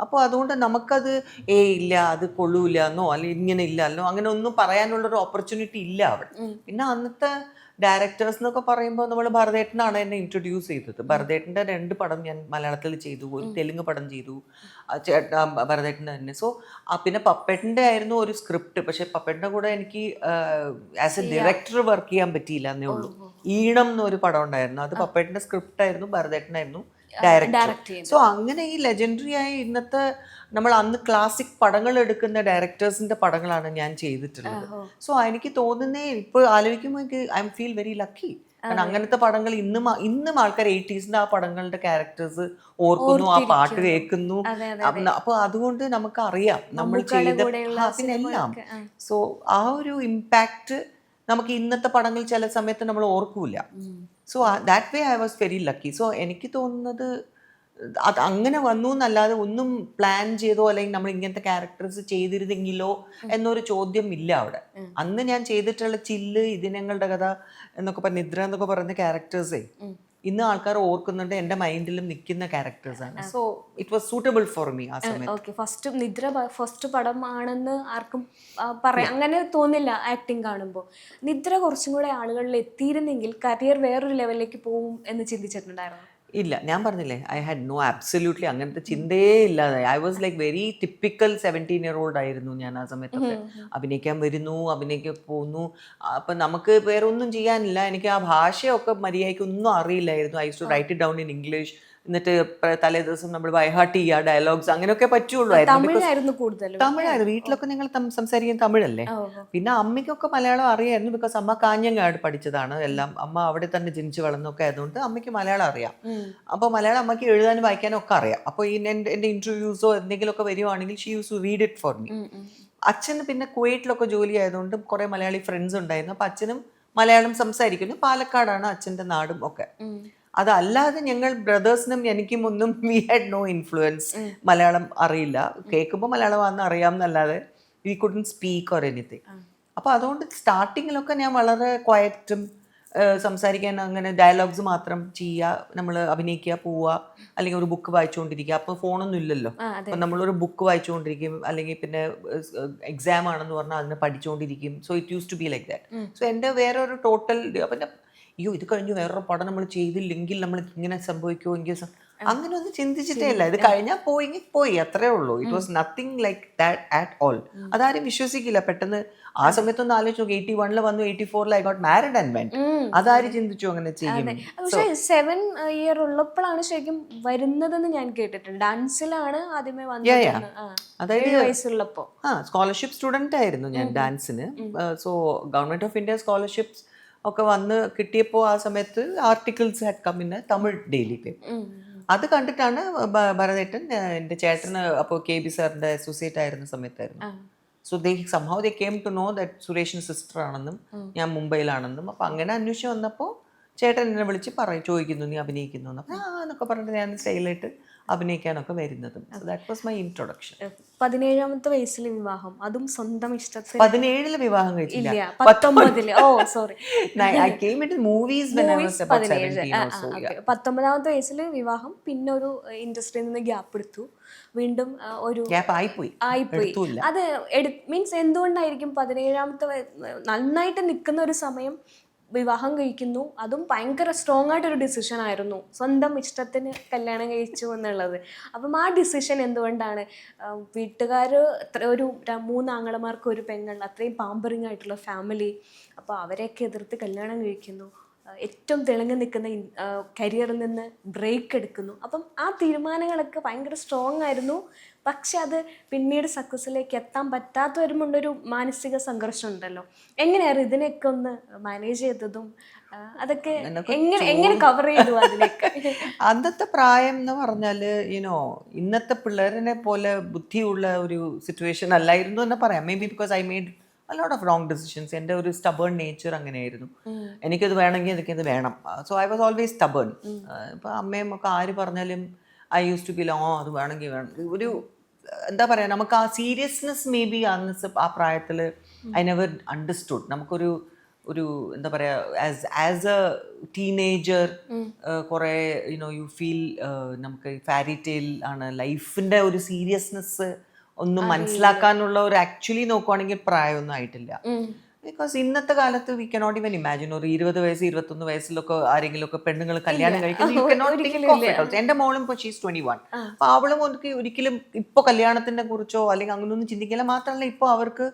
അപ്പോൾ അതുകൊണ്ട് നമുക്കത് ഇല്ല അത് കൊള്ളൂല എന്നോ അല്ലെങ്കിൽ ഇങ്ങനെ ഇല്ല എന്നോ അങ്ങനെ ഒന്നും പറയാനുള്ളൊരു ഓപ്പർച്യൂണിറ്റി ഇല്ല അവിടെ. പിന്നെ അന്നത്തെ ഡയറക്ടേഴ്സ് എന്നൊക്കെ പറയുമ്പോൾ നമ്മൾ ഭരതേട്ടനാണ് എന്നെ ഇൻട്രൊഡ്യൂസ് ചെയ്തത്. ഭരതേട്ടൻ്റെ 2 പടം ഞാൻ മലയാളത്തിൽ ചെയ്തു, ഒരു തെലുങ്ക് പടം ചെയ്തു ഭരതേട്ടൻ്റെ തന്നെ. സോ പിന്നെ പപ്പേട്ടൻ്റെ ആയിരുന്നു ഒരു സ്ക്രിപ്റ്റ്. പക്ഷെ പപ്പേട്ടൻ്റെ കൂടെ എനിക്ക് ആസ് എ ഡയറക്ടർ വർക്ക് ചെയ്യാൻ പറ്റിയില്ല എന്നേ ഉള്ളൂ. ഈണം എന്നൊരു പടം ഉണ്ടായിരുന്നു, അത് പപ്പേട്ടൻ്റെ സ്ക്രിപ്റ്റ് ആയിരുന്നു, ഭരതേട്ടനായിരുന്നു ഡയറക്ടർ. സോ അങ്ങനെ ഈ ലെജൻഡറി ആയ ഇന്നത്തെ നമ്മൾ അന്ന് ക്ലാസിക് പടങ്ങൾ എടുക്കുന്ന ഡയറക്ടേഴ്സിന്റെ പടങ്ങളാണ് ഞാൻ ചെയ്തിട്ടുള്ളത്. സോ എനിക്ക് തോന്നുന്നേ ഇപ്പോൾ ആലോചിക്കുമ്പോൾ എനിക്ക് I M feel very lucky. കാരണം അങ്ങനത്തെ പടങ്ങൾ ഇന്നും ആൾക്കാർ 80s ആ പടങ്ങളുടെ ക്യാരക്ടേഴ്സ് ഓർക്കുന്നു, ആ പാട്ട് കേൾക്കുന്നു. അപ്പൊ അതുകൊണ്ട് നമുക്ക് അറിയാം നമ്മൾ ചെയ്ത പിന്നെ എല്ലാം. സോ ആ ഒരു ഇമ്പാക്റ്റ് നമുക്ക് ഇന്നത്തെ പടങ്ങൾ ചില സമയത്ത് നമ്മൾ ഓർക്കൂല. So that way I was very lucky. So എനിക്ക് തോന്നുന്നത് അത് അങ്ങനെ വന്നു എന്നല്ലാതെ ഒന്നും പ്ലാൻ ചെയ്തോ അല്ലെങ്കിൽ നമ്മൾ ഇങ്ങനത്തെ ക്യാരക്ടേഴ്സ് ചെയ്തിരുന്നെങ്കിലോ എന്നൊരു ചോദ്യം ഇല്ല അവിടെ. അന്ന് ഞാൻ ചെയ്തിട്ടുള്ള ചില്ല്, ഇതിനങ്ങളുടെ കഥ എന്നൊക്കെ പറഞ്ഞ നിദ്ര എന്നൊക്കെ പറയുന്ന ക്യാരക്ടേഴ്സേ ഇന്ന് ആൾക്കാർ ഓർക്കുന്നുണ്ട്, എൻ്റെ മൈൻഡിലും നിൽക്കുന്ന ക്യാരക്ടേഴ്സാണ്. So it was suitable for me ആ സമയത്ത്. ഓക്കെ, നിദ്ര ഫസ്റ്റ് പടം ആണെന്ന് ആർക്കും പറയാം, അങ്ങനെ തോന്നില്ല ആക്ടിങ് കാണുമ്പോൾ. നിദ്ര കുറച്ചും കൂടെ ആളുകളിൽ എത്തിയിരുന്നെങ്കിൽ കരിയർ വേറൊരു ലെവലിലേക്ക് പോകും എന്ന് ചിന്തിച്ചിട്ടുണ്ടായിരുന്നു? ഇല്ല, ഞാൻ പറഞ്ഞില്ലേ, ഐ ഹാഡ് നോ ആബ്സല്യൂട്ട്ലി അങ്ങനത്തെ ചിന്തയേ ഇല്ലാതെ. I was like very typical 17-year-old ആയിരുന്നു ഞാൻ ആ സമയത്തൊക്കെ. അഭിനയിക്കാൻ വരുന്നു, അഭിനയിക്കാൻ പോകുന്നു. അപ്പം നമുക്ക് വേറെ ഒന്നും ചെയ്യാനില്ല. എനിക്ക് ആ ഭാഷയൊക്കെ മര്യാദയ്ക്ക് ഒന്നും അറിയില്ലായിരുന്നു. I use to write it down in English. എന്നിട്ട് തലേ ദിവസം നമ്മൾ ബൈഹാർട്ട് ചെയ്യുക, ഡയലോഗ്സ് അങ്ങനെയൊക്കെ പറ്റുള്ളൂ. തമിഴായിരുന്നു കൂടുതലും. തമിഴായിരുന്നു വീട്ടിലൊക്കെ നിങ്ങൾ സംസാരിക്കാൻ തമിഴല്ലേ. പിന്നെ അമ്മയ്ക്കൊക്കെ മലയാളം അറിയായിരുന്നു, ബിക്കോസ് അമ്മ കാഞ്ഞങ്ങാട് പഠിച്ചതാണ് എല്ലാം. അമ്മ അവിടെ തന്നെ ജനിച്ചു വളർന്നൊക്കെ ആയതുകൊണ്ട് അമ്മയ്ക്ക് മലയാളം അറിയാം. അപ്പോൾ മലയാളം അമ്മയ്ക്ക് എഴുതാനും വായിക്കാനും ഒക്കെ അറിയാം. അപ്പോൾ ഈ എൻ്റെ ഇൻ്റർവ്യൂസോ എന്തെങ്കിലുമൊക്കെ വരുവാണെങ്കിൽ she use to read it for me. അച്ഛന് പിന്നെ കുവൈറ്റിലൊക്കെ ജോലി ആയതുകൊണ്ട് കുറേ മലയാളി ഫ്രണ്ട്സ് ഉണ്ടായിരുന്നു. അപ്പോൾ അച്ഛനും മലയാളം സംസാരിക്കുന്നു. പാലക്കാടാണ് അച്ഛൻ്റെ നാടും ഒക്കെ. അതല്ലാതെ ഞങ്ങൾ ബ്രദേഴ്സിനും എനിക്കും ഒന്നും we had no influence. Malayalam അറിയില്ല, കേൾക്കുമ്പോൾ മലയാളമാണെന്ന് അറിയാമെന്നല്ലാതെ we couldn't speak or anything. അപ്പോൾ അതുകൊണ്ട് സ്റ്റാർട്ടിങ്ങിലൊക്കെ ഞാൻ വളരെ ക്വയറ്റും സംസാരിക്കാൻ അങ്ങനെ ഡയലോഗ്സ് മാത്രം ചെയ്യുക, നമ്മൾ അഭിനയിക്കുക, പോവുക, അല്ലെങ്കിൽ ഒരു ബുക്ക് വായിച്ചുകൊണ്ടിരിക്കുക. അപ്പോൾ ഫോണൊന്നും ഇല്ലല്ലോ. അപ്പം നമ്മളൊരു ബുക്ക് വായിച്ചുകൊണ്ടിരിക്കും, അല്ലെങ്കിൽ പിന്നെ എക്സാം ആണെന്ന് പറഞ്ഞാൽ അതിനെ പഠിച്ചുകൊണ്ടിരിക്കും. So it use to be like that. So എൻ്റെ വേറൊരു ടോട്ടൽ പിന്നെ അയ്യോ ഇത് കഴിഞ്ഞ് വേറൊരു പടം നമ്മൾ ചെയ്തില്ലെങ്കിൽ നമ്മൾ ഇങ്ങനെ സംഭവിക്കുമോ, എങ്കിൽ അങ്ങനെ ഒന്നും ചിന്തിച്ചിട്ടേ ഇല്ല. ഇത് കഴിഞ്ഞാൽ പോയി അത്രേ ഉള്ളൂ. It was nothing like that at all. അതാരും വിശ്വസിക്കില്ല. പെട്ടെന്ന് ആ സമയത്തൊന്ന് ആലോചിച്ചു നോക്കി, 81 വന്നു, 84 I got married and went. അതാരും ചിന്തിച്ചു അങ്ങനെ ചെയ്യും. പക്ഷേ 7 year ഉള്ളപ്പോഴാണ് ശരിക്കും വരുന്നതെന്ന് ഞാൻ കേട്ടിട്ടുണ്ട്. ഡാൻസിലാണ് ആദ്യമേ വന്നത്. അതായത് 7 വയസ്സുള്ളപ്പോ സ്കോളർഷിപ്പ് സ്റ്റുഡന്റ് ആയിരുന്നു ഞാൻ ഡാൻസിന്. So government of India scholarships ഒക്കെ വന്ന് കിട്ടിയപ്പോൾ ആ സമയത്ത് articles had come in Tamil daily paper. അത് കണ്ടിട്ടാണ് ഭരതേട്ടൻ, എൻ്റെ ചേട്ടന് അപ്പോൾ KB സാറിൻ്റെ അസോസിയേറ്റ് ആയിരുന്ന സമയത്തായിരുന്നു. So somehow they came to know that സുരേഷിന് സിസ്റ്റർ ആണെന്നും ഞാൻ മുംബൈയിലാണെന്നും. അപ്പം അങ്ങനെ അന്വേഷിച്ച് വന്നപ്പോൾ ചേട്ടൻ എന്നെ വിളിച്ച് ചോദിക്കുന്നു, നീ അഭിനയിക്കുന്നു എന്നൊക്കെ എന്നൊക്കെ പറഞ്ഞിട്ട് ഞാൻ സ്റ്റൈലായിട്ട് അഭിനയിക്കാനൊക്കെ വരുന്നതും. That was my introduction. 17ാമത്തെ വയസ്സിൽ വിവാഹം, അതും സ്വന്തം ഇഷ്ടത്തിൽ. 17 വിവാഹം കഴിച്ചില്ല, 19. Oh sorry, I came into movies when I was about 17 or so. 19ാമത്തെ വയസ്സിൽ വിവാഹം, പിന്നെ ഒരു ഇൻഡസ്ട്രിയിൽ നിന്ന് ഗ്യാപ്പ് എടുത്തു, വീണ്ടും ഒരു ഗ്യാപ്പ് ആയിപ്പോയി. അത് മീൻസ് എന്തുകൊണ്ടായിരിക്കും 17ാമത്തെ നന്നായിട്ട് നിൽക്കുന്ന ഒരു സമയം വിവാഹം കഴിക്കുന്നു? അതും ഭയങ്കര സ്ട്രോങ് ആയിട്ടൊരു ഡിസിഷൻ ആയിരുന്നു, സ്വന്തം ഇഷ്ടത്തിന് കല്യാണം കഴിച്ചു എന്നുള്ളത്. അപ്പം ആ ഡിസിഷൻ എന്തുകൊണ്ടാണ്? വീട്ടുകാർ ഒരു 3 ആങ്ങളമാർക്ക് ഒരു പെങ്ങൾ, അത്രയും പാമ്പറിങ് ആയിട്ടുള്ള ഫാമിലി, അപ്പോൾ അവരെയൊക്കെ എതിർത്ത് കല്യാണം കഴിക്കുന്നു, ഏറ്റവും തിളങ്ങി നിൽക്കുന്ന കരിയറിൽ നിന്ന് ബ്രേക്ക് എടുക്കുന്നു. അപ്പം ആ തീരുമാനങ്ങളൊക്കെ ഭയങ്കര സ്ട്രോങ് ആയിരുന്നു. പക്ഷെ അത് പിന്നീട് സക്സസ്സിലേക്ക് എത്താൻ പറ്റാത്ത വരുമ്പോണ്ടൊരു മാനസിക സംഘർഷം ഉണ്ടല്ലോ. എങ്ങനെയായിരുന്നു ഇതിനെയൊക്കെ ഒന്ന് മാനേജ് ചെയ്തതും അതൊക്കെ എങ്ങനെ കവർ ചെയ്തു അതിലേക്ക്? അന്നത്തെ പ്രായം എന്ന് പറഞ്ഞാല് ഇന്നത്തെ പിള്ളേരിനെ പോലെ ബുദ്ധിയുള്ള ഒരു സിറ്റുവേഷൻ അല്ലായിരുന്നു എന്ന് പറയാം. May be because I made a lot of wrong decisions. എൻ്റെ ഒരു stubborn nature അങ്ങനെയായിരുന്നു. എനിക്കത് വേണമെങ്കിൽ എനിക്കത് വേണം. So I was always stubborn. ഇപ്പോൾ അമ്മയും ഒക്കെ ആര് പറഞ്ഞാലും ഐ യൂസ് ടു ബി അത് വേണമെങ്കിൽ വേണം. ഒരു എന്താ പറയുക, നമുക്ക് ആ സീരിയസ്നെസ് മേ ബി ആ പ്രായത്തിൽ ഐ നെവർ അണ്ടർസ്റ്റുഡ്. നമുക്കൊരു എന്താ പറയുക, ആസ് എ ടീനേജർ കുറേ യു ഫീൽ നമുക്ക് ഫാരി ടെയിൽ ആണ് ലൈഫിൻ്റെ ഒരു സീരിയസ്നെസ് ഒന്നും മനസ്സിലാക്കാനുള്ള ഒരു ആക്ച്വലി നോക്കുവാണെങ്കിൽ പ്രായമൊന്നും ആയിട്ടില്ല. ബിക്കോസ് ഇന്നത്തെ കാലത്ത് വി കനോട്ട് ഈവൻ ഇമാജിൻ ഒരു 20 വയസ്സ് 21 വയസ്സിലൊക്കെ ആരെങ്കിലും ഒക്കെ പെണ്ണുങ്ങൾ കല്യാണം കഴിക്കുന്നത്. എന്റെ മോളും ഇപ്പോൾ ഷീസ് 21. അപ്പൊ അവളും ഒരിക്കലും ഇപ്പൊ കല്യാണത്തിനെ കുറിച്ചോ അല്ലെങ്കിൽ അങ്ങനൊന്നും ചിന്തിക്കില്ല. മാത്രമല്ല ഇപ്പോൾ അവർക്ക്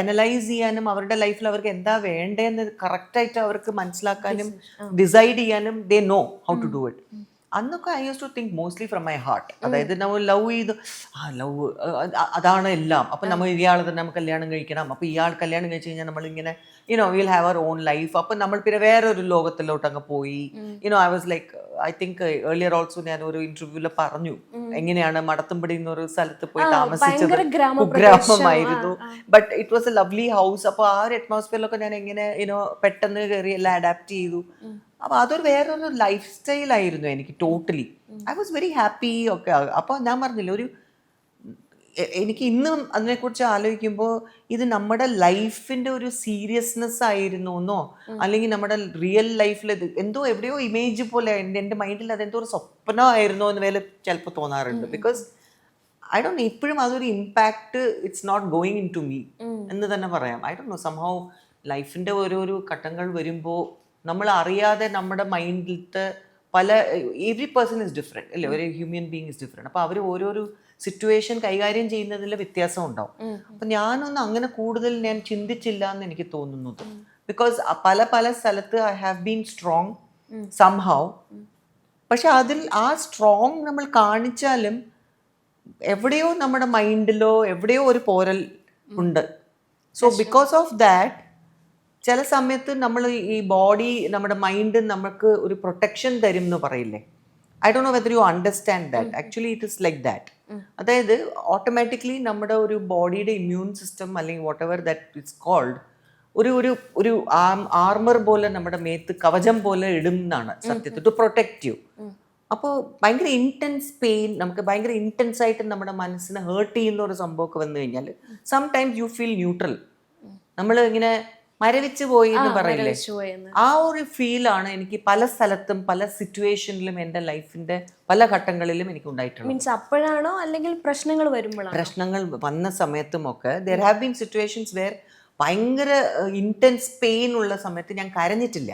അനലൈസ് ചെയ്യാനും അവരുടെ ലൈഫിൽ അവർക്ക് എന്താ വേണ്ടതെന്ന് കറക്റ്റായിട്ട് അവർക്ക് മനസ്സിലാക്കാനും ഡിസൈഡ് ചെയ്യാനും they know how to do it. അന്നൊക്കെ I use to think mostly from my heart. അതായത് നമ്മൾ ലവ് ചെയ്ത് ലവ് അതാണ് എല്ലാം. അപ്പം നമ്മൾ ഇയാൾ തന്നെ നമുക്ക് കല്യാണം കഴിക്കണം, അപ്പോൾ ഇയാൾ കല്യാണം കഴിച്ച് കഴിഞ്ഞാൽ നമ്മളിങ്ങനെ will have our own life. അപ്പം നമ്മൾ പിന്നെ വേറൊരു ലോകത്തിലോട്ട് അങ്ങ് പോയി. I was like I think earlier also ഞാൻ ഒരു ഇന്റർവ്യൂവിൽ പറഞ്ഞു എങ്ങനെയാണ് മടത്തുംപടി എന്നൊരു സ്ഥലത്ത് പോയി താമസിച്ചത്. കുഗ്രാമമായിരുന്നു, but it was a lovely house. അപ്പോൾ ആ ഒരു അറ്റ്മോസ്ഫിയറിലൊക്കെ ഞാൻ എങ്ങനെ പെട്ടെന്ന് കയറി എല്ലാം അഡാപ്റ്റ് ചെയ്തു. അപ്പോൾ അതൊരു വേറൊരു ലൈഫ് സ്റ്റൈലായിരുന്നു എനിക്ക് totally. I was very happy ഒക്കെ. അപ്പോൾ ഞാൻ പറഞ്ഞില്ല, എനിക്ക് ഇന്നും അതിനെക്കുറിച്ച് ആലോചിക്കുമ്പോൾ ഇത് നമ്മുടെ ലൈഫിന്റെ ഒരു സീരിയസ്നെസ് ആയിരുന്നു എന്നോ അല്ലെങ്കിൽ നമ്മുടെ റിയൽ ലൈഫിൽ ഇത് എന്തോ എവിടെയോ ഇമേജ് പോലെ എൻ്റെ മൈൻഡിൽ അതെന്തോ ഒരു സ്വപ്നമായിരുന്നോ എന്ന് വരെ ചിലപ്പോൾ തോന്നാറുണ്ട്. ബിക്കോസ് ഐ ഡോണ്ട് നോ, ഇപ്പോഴും അതൊരു impact it's not going into me എന്ന് തന്നെ പറയാം. ഐ ഡോണ്ട് നോ, സംഹൗ ലൈഫിന്റെ ഓരോരോ ഘട്ടങ്ങൾ വരുമ്പോൾ നമ്മൾ അറിയാതെ നമ്മുടെ മൈൻഡിലത്തെ പല എവറി പേഴ്സൺ ഇസ് ഡിഫറെൻറ്റ് അല്ലേ, ഒരു ഹ്യൂമൻ ബീങ് ഇസ് ഡിഫറെൻറ്റ്. അപ്പോൾ അവർ ഓരോരോ സിറ്റുവേഷൻ കൈകാര്യം ചെയ്യുന്നതിൽ വ്യത്യാസം ഉണ്ടാവും. അപ്പം ഞാനൊന്നും അങ്ങനെ കൂടുതൽ ഞാൻ ചിന്തിച്ചില്ല എന്ന് എനിക്ക് തോന്നുന്നത്. ബിക്കോസ് പല പല സ്ഥലത്ത് I have been strong somehow. പക്ഷെ അതിൽ ആ സ്ട്രോങ് നമ്മൾ കാണിച്ചാലും എവിടെയോ നമ്മുടെ മൈൻഡിലോ എവിടെയോ ഒരു പോരൽ ഉണ്ട്. സോ ബിക്കോസ് ഓഫ് ദാറ്റ് ചില സമയത്ത് നമ്മൾ ഈ ബോഡി നമ്മുടെ മൈൻഡ് നമുക്ക് ഒരു പ്രൊട്ടക്ഷൻ തരും എന്ന് പറയില്ലേ. I don't know whether you understand that. Actually it is like that. അതായത് ഓട്ടോമാറ്റിക്കലി നമ്മുടെ ഒരു ബോഡിയുടെ ഇമ്മ്യൂൺ സിസ്റ്റം അല്ലെങ്കിൽ whatever that it's called ഒരു ഒരു ഒരു ആർമർ പോലെ നമ്മുടെ മേത്ത് കവചം പോലെ ഇടും എന്നാണ് സത്യത്തിൽ, ടു പ്രൊട്ടക്റ്റ് യു. അപ്പോൾ ഭയങ്കര ഇൻറ്റൻസ് പെയിൻ, നമുക്ക് ഭയങ്കര ഇൻറ്റൻസ് ആയിട്ട് നമ്മുടെ മനസ്സിനെ ഹേർട്ട് ചെയ്യുന്ന ഒരു സംഭവമൊക്കെ വന്നു കഴിഞ്ഞാൽ സംടൈംസ് യു ഫീൽ ന്യൂട്രൽ. നമ്മൾ ഇങ്ങനെ മരവിച്ച് പോയി എന്ന് പറയില്ലേ, ആ ഒരു ഫീലാണ് എനിക്ക് പല സ്ഥലത്തും പല സിറ്റുവേഷനിലും എൻ്റെ ലൈഫിന്റെ പല ഘട്ടങ്ങളിലും എനിക്ക് ഉണ്ടായിട്ടുള്ളത്. മീൻസ് അപ്പോഴാണോ അല്ലെങ്കിൽ പ്രശ്നങ്ങൾ വരുമ്പോഴാണോ? പ്രശ്നങ്ങൾ വന്ന സമയത്തും ഒക്കെ there have been situations where ഭയങ്കര ഇൻറ്റൻസ് പെയിൻ ഉള്ള സമയത്ത് ഞാൻ കരഞ്ഞിട്ടില്ല.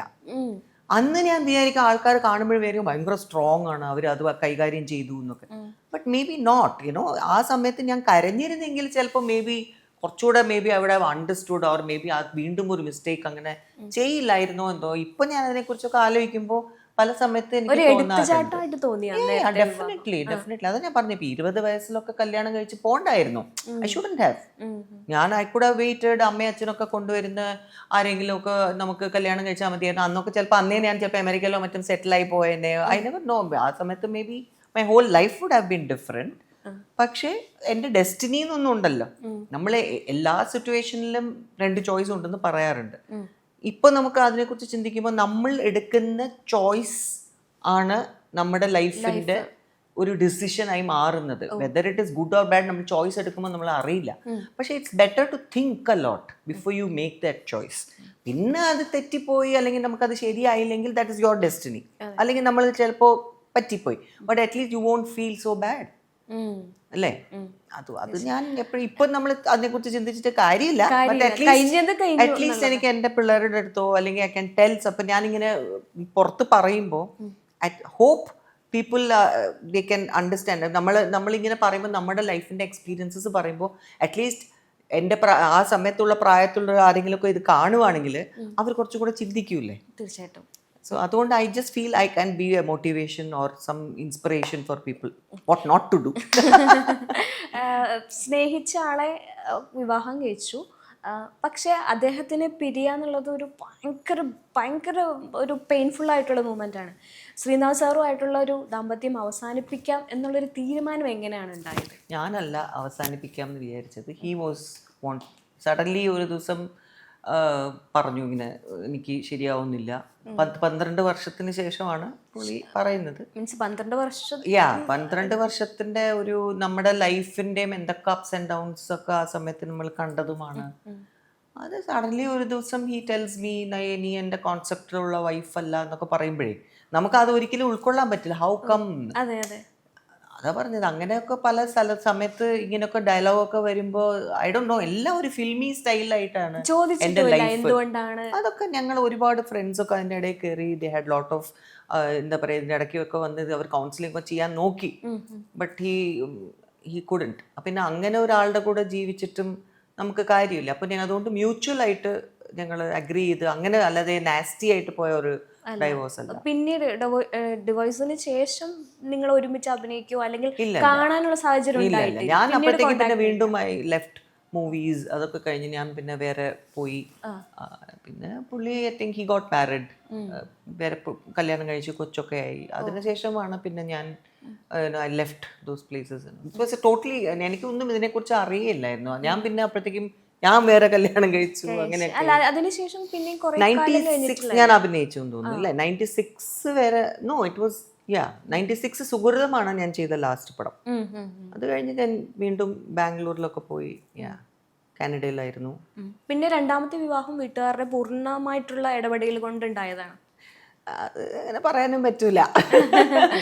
അന്ന് ഞാൻ വിചാരിക്കും ആൾക്കാർ കാണുമ്പോഴേക്കും ഭയങ്കര സ്ട്രോങ് ആണ്, അവർ അത് കൈകാര്യം ചെയ്തു എന്നൊക്കെ. But maybe not, you know. ആ സമയത്ത് ഞാൻ കരഞ്ഞിരുന്നെങ്കിൽ ചിലപ്പോൾ മേ ബി കുറച്ചുകൂടെ മേ ബി അവിടെ അണ്ടർസ്റ്റുഡ്, ഓർ മേ ബി വീണ്ടും ഒരു മിസ്റ്റേക്ക് അങ്ങനെ ചെയ്യില്ലായിരുന്നോ എന്തോ. ഇപ്പൊ ഞാൻ അതിനെക്കുറിച്ചൊക്കെ ആലോചിക്കുമ്പോൾ പല സമയത്ത് എനിക്ക് ഡെഫിനറ്റ്ലി അത് ഞാൻ പറഞ്ഞു. ഇപ്പൊ 20 വയസ്സിലൊക്കെ കല്യാണം കഴിച്ച് പോണ്ടായിരുന്നു. I shouldn't have. ഞാൻ ഐ കുഡ് ഹാവ് വെയിറ്റഡ്. അമ്മയും അച്ഛനൊക്കെ കൊണ്ടുവരുന്ന ആരെങ്കിലും ഒക്കെ നമുക്ക് കല്യാണം കഴിച്ചാൽ മതിയായിരുന്നു. അന്നൊക്കെ ചിലപ്പോൾ അന്നേ ഞാൻ ചിലപ്പോൾ അമേരിക്കയിലോ മറ്റും സെറ്റിൽ ആയി പോയെന്നെ. I never know. ആ സമയത്ത് maybe my whole life would have been different. പക്ഷേ എൻ്റെ ഡെസ്റ്റിനി എന്നൊന്നും ഉണ്ടല്ലോ. നമ്മൾ എല്ലാ സിറ്റുവേഷനിലും 2 ചോയ്സ് ഉണ്ടെന്ന് പറയാറുണ്ട്. ഇപ്പൊ നമുക്ക് അതിനെക്കുറിച്ച് ചിന്തിക്കുമ്പോൾ നമ്മൾ എടുക്കുന്ന ചോയ്സ് ആണ് നമ്മുടെ ലൈഫിന്റെ ഒരു ഡിസിഷനായി മാറുന്നത്. Whether it is good or bad നമ്മൾ ചോയ്സ് എടുക്കുമ്പോൾ നമ്മൾ അറിയില്ല. പക്ഷേ it's better to think a lot before you make that choice. പിന്നെ അത് തെറ്റിപ്പോയി അല്ലെങ്കിൽ നമുക്കത് ശരിയായില്ലെങ്കിൽ ദാറ്റ് ഇസ് യുവർ ഡെസ്റ്റിനി. അല്ലെങ്കിൽ നമ്മൾ ചിലപ്പോൾ പറ്റിപ്പോയി, but at least you won't feel so bad അല്ലേ. അത് ഞാൻ എപ്പോഴും ഇപ്പൊ നമ്മൾ അതിനെക്കുറിച്ച് ചിന്തിച്ചിട്ട് കാര്യമില്ല. അറ്റ്ലീസ്റ്റ് എനിക്ക് എൻ്റെ പിള്ളേരുടെ അടുത്തോ അല്ലെങ്കിൽ ഐ ക്യാൻ ടെൽസ്. അപ്പൊ ഞാനിങ്ങനെ പുറത്ത് പറയുമ്പോൾ hope people they can understand. നമ്മളിങ്ങനെ പറയുമ്പോൾ നമ്മുടെ ലൈഫിന്റെ എക്സ്പീരിയൻസസ് പറയുമ്പോൾ അറ്റ്ലീസ്റ്റ് എൻ്റെ ആ സമയത്തുള്ള പ്രായത്തുള്ള ആരെങ്കിലുമൊക്കെ ഇത് കാണുവാണെങ്കിൽ അവർ കുറച്ചും കൂടെ ചിന്തിക്കൂലേ. തീർച്ചയായിട്ടും. So അതുകൊണ്ട് I just feel I can be a motivation or some inspiration for people what not to do. സ്നേഹിച്ച ആളെ വിവാഹം കഴിച്ചു, പക്ഷെ അദ്ദേഹത്തിനെ പിരിയാന്നുള്ളത് ഒരു ഭയങ്കര ഒരു പെയിൻഫുൾ ആയിട്ടുള്ള മൂമെന്റ് ആണ്. ശ്രീനാഥ് സാറുമായിട്ടുള്ള ഒരു ദാമ്പത്യം അവസാനിപ്പിക്കാം എന്നുള്ളൊരു തീരുമാനം എങ്ങനെയാണ് ഉണ്ടായത്? ഞാനല്ല അവസാനിപ്പിക്കാം എന്ന് വിചാരിച്ചത്. ഹി വാസ് വോണ്ട് സഡൻലി ഒരു ദിവസം പറഞ്ഞു ഇങ്ങനെ എനിക്ക് ശരിയാവുന്നില്ല. 12 വർഷത്തിന് ശേഷമാണ് പുള്ളി പറയുന്നത്. 12 വർഷത്തിന്റെ ഒരു നമ്മുടെ ലൈഫിന്റെയും എന്തൊക്കെ അപ്സ് ആൻഡ് ഡൗൺസ് ഒക്കെ ആ സമയത്ത് നമ്മൾ കണ്ടതുമാണ്. അത് സഡൻലി ഒരു ദിവസം ഹി ടെൽസ് മീ നീ എൻ്റെ കോൺസെപ്റ്റിലുള്ള വൈഫ് അല്ല എന്നൊക്കെ പറയുമ്പോഴേ നമുക്കത് ഒരിക്കലും ഉൾക്കൊള്ളാൻ പറ്റില്ല. How come? അതാ പറഞ്ഞത്. അങ്ങനെയൊക്കെ പല സമയത്ത് ഇങ്ങനെയൊക്കെ ഡയലോഗൊക്കെ വരുമ്പോൾ ഐ ഡോണ്ട് നോ, എല്ലാം ഒരു ഫിൽമി സ്റ്റൈലായിട്ടാണ് എൻ്റെ ലൈഫ്. അതൊക്കെ ഞങ്ങൾ ഒരുപാട് ഫ്രണ്ട്സൊക്കെ അതിൻ്റെ ഇടയിൽ കയറി ദേ ഹാഡ് ലോട്ട് ഓഫ് എന്താ പറയുക, ഇതിൻ്റെ ഇടയ്ക്കൊക്കെ വന്ന് അവർ കൗൺസിലിംഗ് ഒക്കെ ചെയ്യാൻ നോക്കി. But he couldn't. പിന്നെ അങ്ങനെ ഒരാളുടെ കൂടെ ജീവിച്ചിട്ടും നമുക്ക് കാര്യമില്ല. അപ്പം ഞങ്ങൾ അതുകൊണ്ട് മ്യൂച്വലായിട്ട് ഞങ്ങൾ അഗ്രി ചെയ്ത് അങ്ങനെ, അല്ലാതെ നാസ്റ്റി ആയിട്ട് പോയ ഒരു ഡൈവോഴ്സ് അല്ല. പിന്നീട് ഡിവോഴ്സിന് ശേഷം നിങ്ങൾ ഒരുമിച്ച് അഭിനയിക്കുകയോ അല്ലെങ്കിൽ കാണാനുള്ള സാഹചര്യം ഇല്ല. ഞാൻ അപ്പോഴത്തേക്ക് പിന്നെ വീണ്ടും ഐ ലെഫ്റ്റ് മൂവീസ്. അതൊക്കെ കഴിഞ്ഞ് ഞാൻ പിന്നെ വേറെ പോയി. പിന്നെ പുള്ളി I think he got married, വേറെ കല്യാണം കഴിച്ച് കൊച്ചൊക്കെ ആയി. അതിനുശേഷമാണ് പിന്നെ ഞാൻ I left those places. It was totally, എനിക്കൊന്നും ഇതിനെക്കുറിച്ച് അറിയില്ലായിരുന്നു. ഞാൻ പിന്നെ അപ്പോഴത്തേക്കും ഞാൻ വേറെ കല്യാണം കഴിച്ചു. അങ്ങനെ 96 ഞാൻ അഭിനയിച്ചു എന്ന് തോന്നുന്നു. അല്ലേ 96 വരെ. നോ, ഇറ്റ് വാസ് 96 സുഹൃതമാണ് ഞാൻ ചെയ്ത ലാസ്റ്റ് പടം. അത് കഴിഞ്ഞ് ഞാൻ വീണ്ടും ബാംഗ്ലൂരിലൊക്കെ പോയി. കാനഡയിലായിരുന്നു. പിന്നെ രണ്ടാമത്തെ വിവാഹം വീട്ടുകാരുടെ പൂർണ്ണമായിട്ടുള്ള ഇടപെടൽ കൊണ്ടുണ്ടായതാണ്. അത് അങ്ങനെ പറയാനും പറ്റൂല.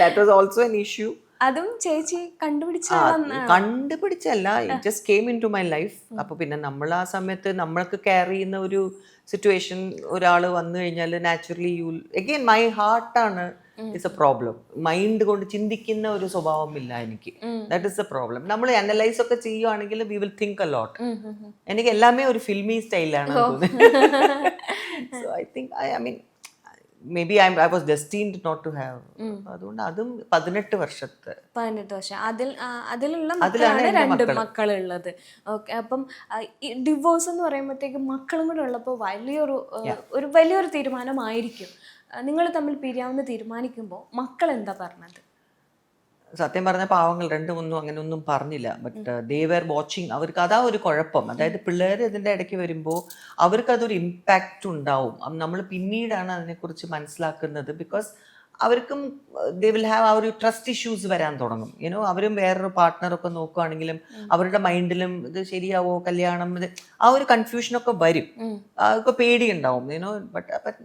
That was also an issue. അതും ചേച്ചി കണ്ടുപിടിച്ചല്ല, it just came into my life. അപ്പൊ പിന്നെ നമ്മൾ ആ സമയത്ത് നമ്മൾക്ക് കെയർ ചെയ്യുന്ന ഒരു സിറ്റുവേഷൻ ഒരാൾ വന്നു കഴിഞ്ഞാൽ നാച്ചുറലി യു അഗെയിൻ മൈ ഹാർട്ടാണ് ഇറ്റ്സ് എ പ്രോബ്ലം. മൈൻഡ് കൊണ്ട് ചിന്തിക്കുന്ന ഒരു സ്വഭാവം ഇല്ല എനിക്ക്. That is a problem. നമ്മൾ അനലൈസ് ഒക്കെ ചെയ്യുവാണെങ്കിൽ we will think a lot. എനിക്ക് എല്ലാമേ ഒരു ഫിൽമി സ്റ്റൈലാണ് തോന്നുന്നത്. So I think I mean maybe I was destined not to have. അതുകൊണ്ട് അതും 18 വർഷം അതിലുള്ള മക്കളാണ് 2 മക്കളുള്ളത്. ഓക്കെ. അപ്പം ഡിവോഴ്സ് എന്ന് പറയുമ്പോഴത്തേക്ക് മക്കളും കൂടെ ഉള്ളപ്പോൾ വലിയൊരു തീരുമാനമായിരിക്കും. നിങ്ങൾ തമ്മിൽ പിരിയാവുന്ന തീരുമാനിക്കുമ്പോൾ മക്കൾ എന്താ പറഞ്ഞത്? സത്യം പറഞ്ഞ പാവങ്ങൾ 2-3 അങ്ങനെ ഒന്നും പറഞ്ഞില്ല. But they were watching. അവർക്ക് അതാ ഒരു കുഴപ്പം. അതായത് പിള്ളേർ ഇതിൻ്റെ ഇടയ്ക്ക് വരുമ്പോൾ അവർക്ക് അതൊരു ഇമ്പാക്റ്റ് ഉണ്ടാവും. നമ്മൾ പിന്നീടാണ് അതിനെക്കുറിച്ച് മനസ്സിലാക്കുന്നത്. ബിക്കോസ് അവർക്കും ദേ വിൽ ഹാവ് ആ ഒരു ട്രസ്റ്റ് ഇഷ്യൂസ് വരാൻ തുടങ്ങും. യുനോ അവരും വേറൊരു പാർട്ട്ണറൊക്കെ നോക്കുകയാണെങ്കിലും അവരുടെ മൈൻഡിലും ഇത് ശരിയാവോ കല്യാണം, ഇത് ആ ഒരു കൺഫ്യൂഷനൊക്കെ വരും. അതൊക്കെ പേടിയുണ്ടാവും. യുനോ ബട്ട്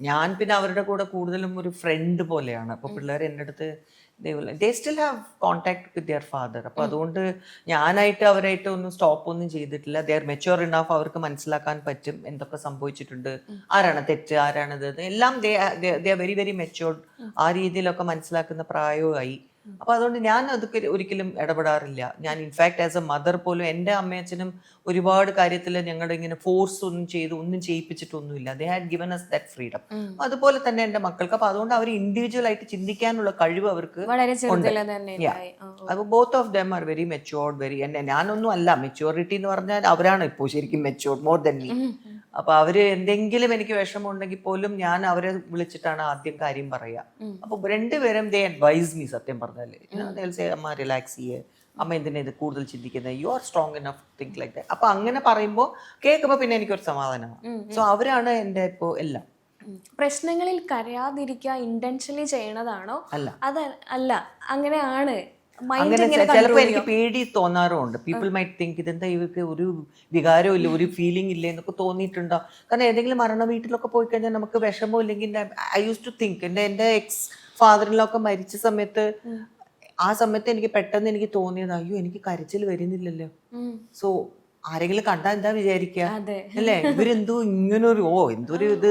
ഞാൻ പിന്നെ അവരുടെ കൂടെ കൂടുതലും ഒരു ഫ്രണ്ട് പോലെയാണ്. അപ്പോൾ പിള്ളേർ എൻ്റെ അടുത്ത് they still have contact with their father. അപ്പോൾ അതുകൊണ്ട് ഞാനായിട്ട് അവരായിട്ട് ഒന്നും സ്റ്റോപ്പ് ഒന്നും ചെയ്തിട്ടില്ല. they are mature enough. അവർക്ക് മനസ്സിലാക്കാൻ പറ്റും എന്തൊക്കെ സംഭവിച്ചിട്ടുണ്ട്, ആരാണ് തെറ്റ്, ആരാണിത്, എല്ലാം they are very very matured. ആ രീതിയിലൊക്കെ മനസ്സിലാക്കുന്ന പ്രായവുമായി. അപ്പോൾ അതുകൊണ്ട് ഞാൻ അതൊക്കെ ഒരിക്കലും ഇടപെടാറില്ല. ഞാൻ ഇൻഫാക്ട് ആസ് എ മദർ പോലും എൻ്റെ അമ്മയച്ഛനും ഒരുപാട് കാര്യത്തിൽ ഞങ്ങളുടെ ഇങ്ങനെ ഫോഴ്സ് ഒന്നും ചെയ്യിപ്പിച്ചിട്ടൊന്നുമില്ല. They had given us that freedom. അതുപോലെ തന്നെ എൻ്റെ മക്കൾക്ക്. അപ്പോൾ അതുകൊണ്ട് അവർ ഇൻഡിവിജ്വൽ ആയിട്ട് ചിന്തിക്കാനുള്ള കഴിവ് അവർക്ക് ഉണ്ട്. അപ്പോൾ both of them are very matured. ഞാനൊന്നും അല്ല. മെച്യൂരിറ്റി എന്ന് പറഞ്ഞാൽ അവരാണ് ഇപ്പോൾ ശരിക്കും മെച്ചുവേർഡ് മോർ ദൻ മീ. അപ്പൊ അവര് എന്തെങ്കിലും എനിക്ക് വിഷമം ഉണ്ടെങ്കിൽ പോലും ഞാൻ അവരെ വിളിച്ചിട്ടാണ് ആദ്യം കാര്യം പറയുക. അപ്പൊ രണ്ടുപേരും ദേ അഡ്വൈസ് മീ. സത്യം പറഞ്ഞാല് അമ്മ റിലാക്സ് ചെയ്യേ, അമ്മ എന്തിനാ ഇത് കൂടുതൽ ചിന്തിക്കുന്നത്, you are strong enough think like that. അപ്പൊ അങ്ങനെ പറയുമ്പോൾ കേൾക്കുമ്പോൾ പിന്നെ എനിക്കൊരു സമാധാനമാണ്. സോ അവരാണ് എൻ്റെ ഇപ്പോൾ എല്ലാം. പ്രശ്നങ്ങളിൽ കരയാതിരിക്കുക ഇന്റൻഷനലി ചെയ്യണതാണോ? അല്ല, അങ്ങനെയാണ്. അങ്ങനെ ചിലപ്പോൾ എനിക്ക് പേടി തോന്നാറുണ്ട്. പീപ്പിൾ മൈറ്റ് തിങ്ക് ഇതെന്താ ഇവർക്ക് ഒരു വികാരവും ഇല്ല, ഒരു ഫീലിംഗ് ഇല്ല എന്നൊക്കെ തോന്നിയിട്ടുണ്ടോ. കാരണം ഏതെങ്കിലും മരണ വീട്ടിലൊക്കെ പോയി കഴിഞ്ഞാൽ നമുക്ക് വിഷമം ഇല്ലെങ്കിൽ ഐ യൂസ് ടു തിങ്ക് എൻ്റെ എക്സ് ഫാദറിലൊക്കെ മരിച്ച സമയത്ത് ആ സമയത്ത് എനിക്ക് പെട്ടെന്ന് എനിക്ക് തോന്നിയത് അയ്യോ എനിക്ക് കരച്ചിൽ വരുന്നില്ലല്ലോ. സോ ആരെങ്കിലും കണ്ടാ എന്താ വിചാരിക്കുക അല്ലേ, ഇവരെന്തോ ഇങ്ങനൊരു എന്തൊരു ഇത്.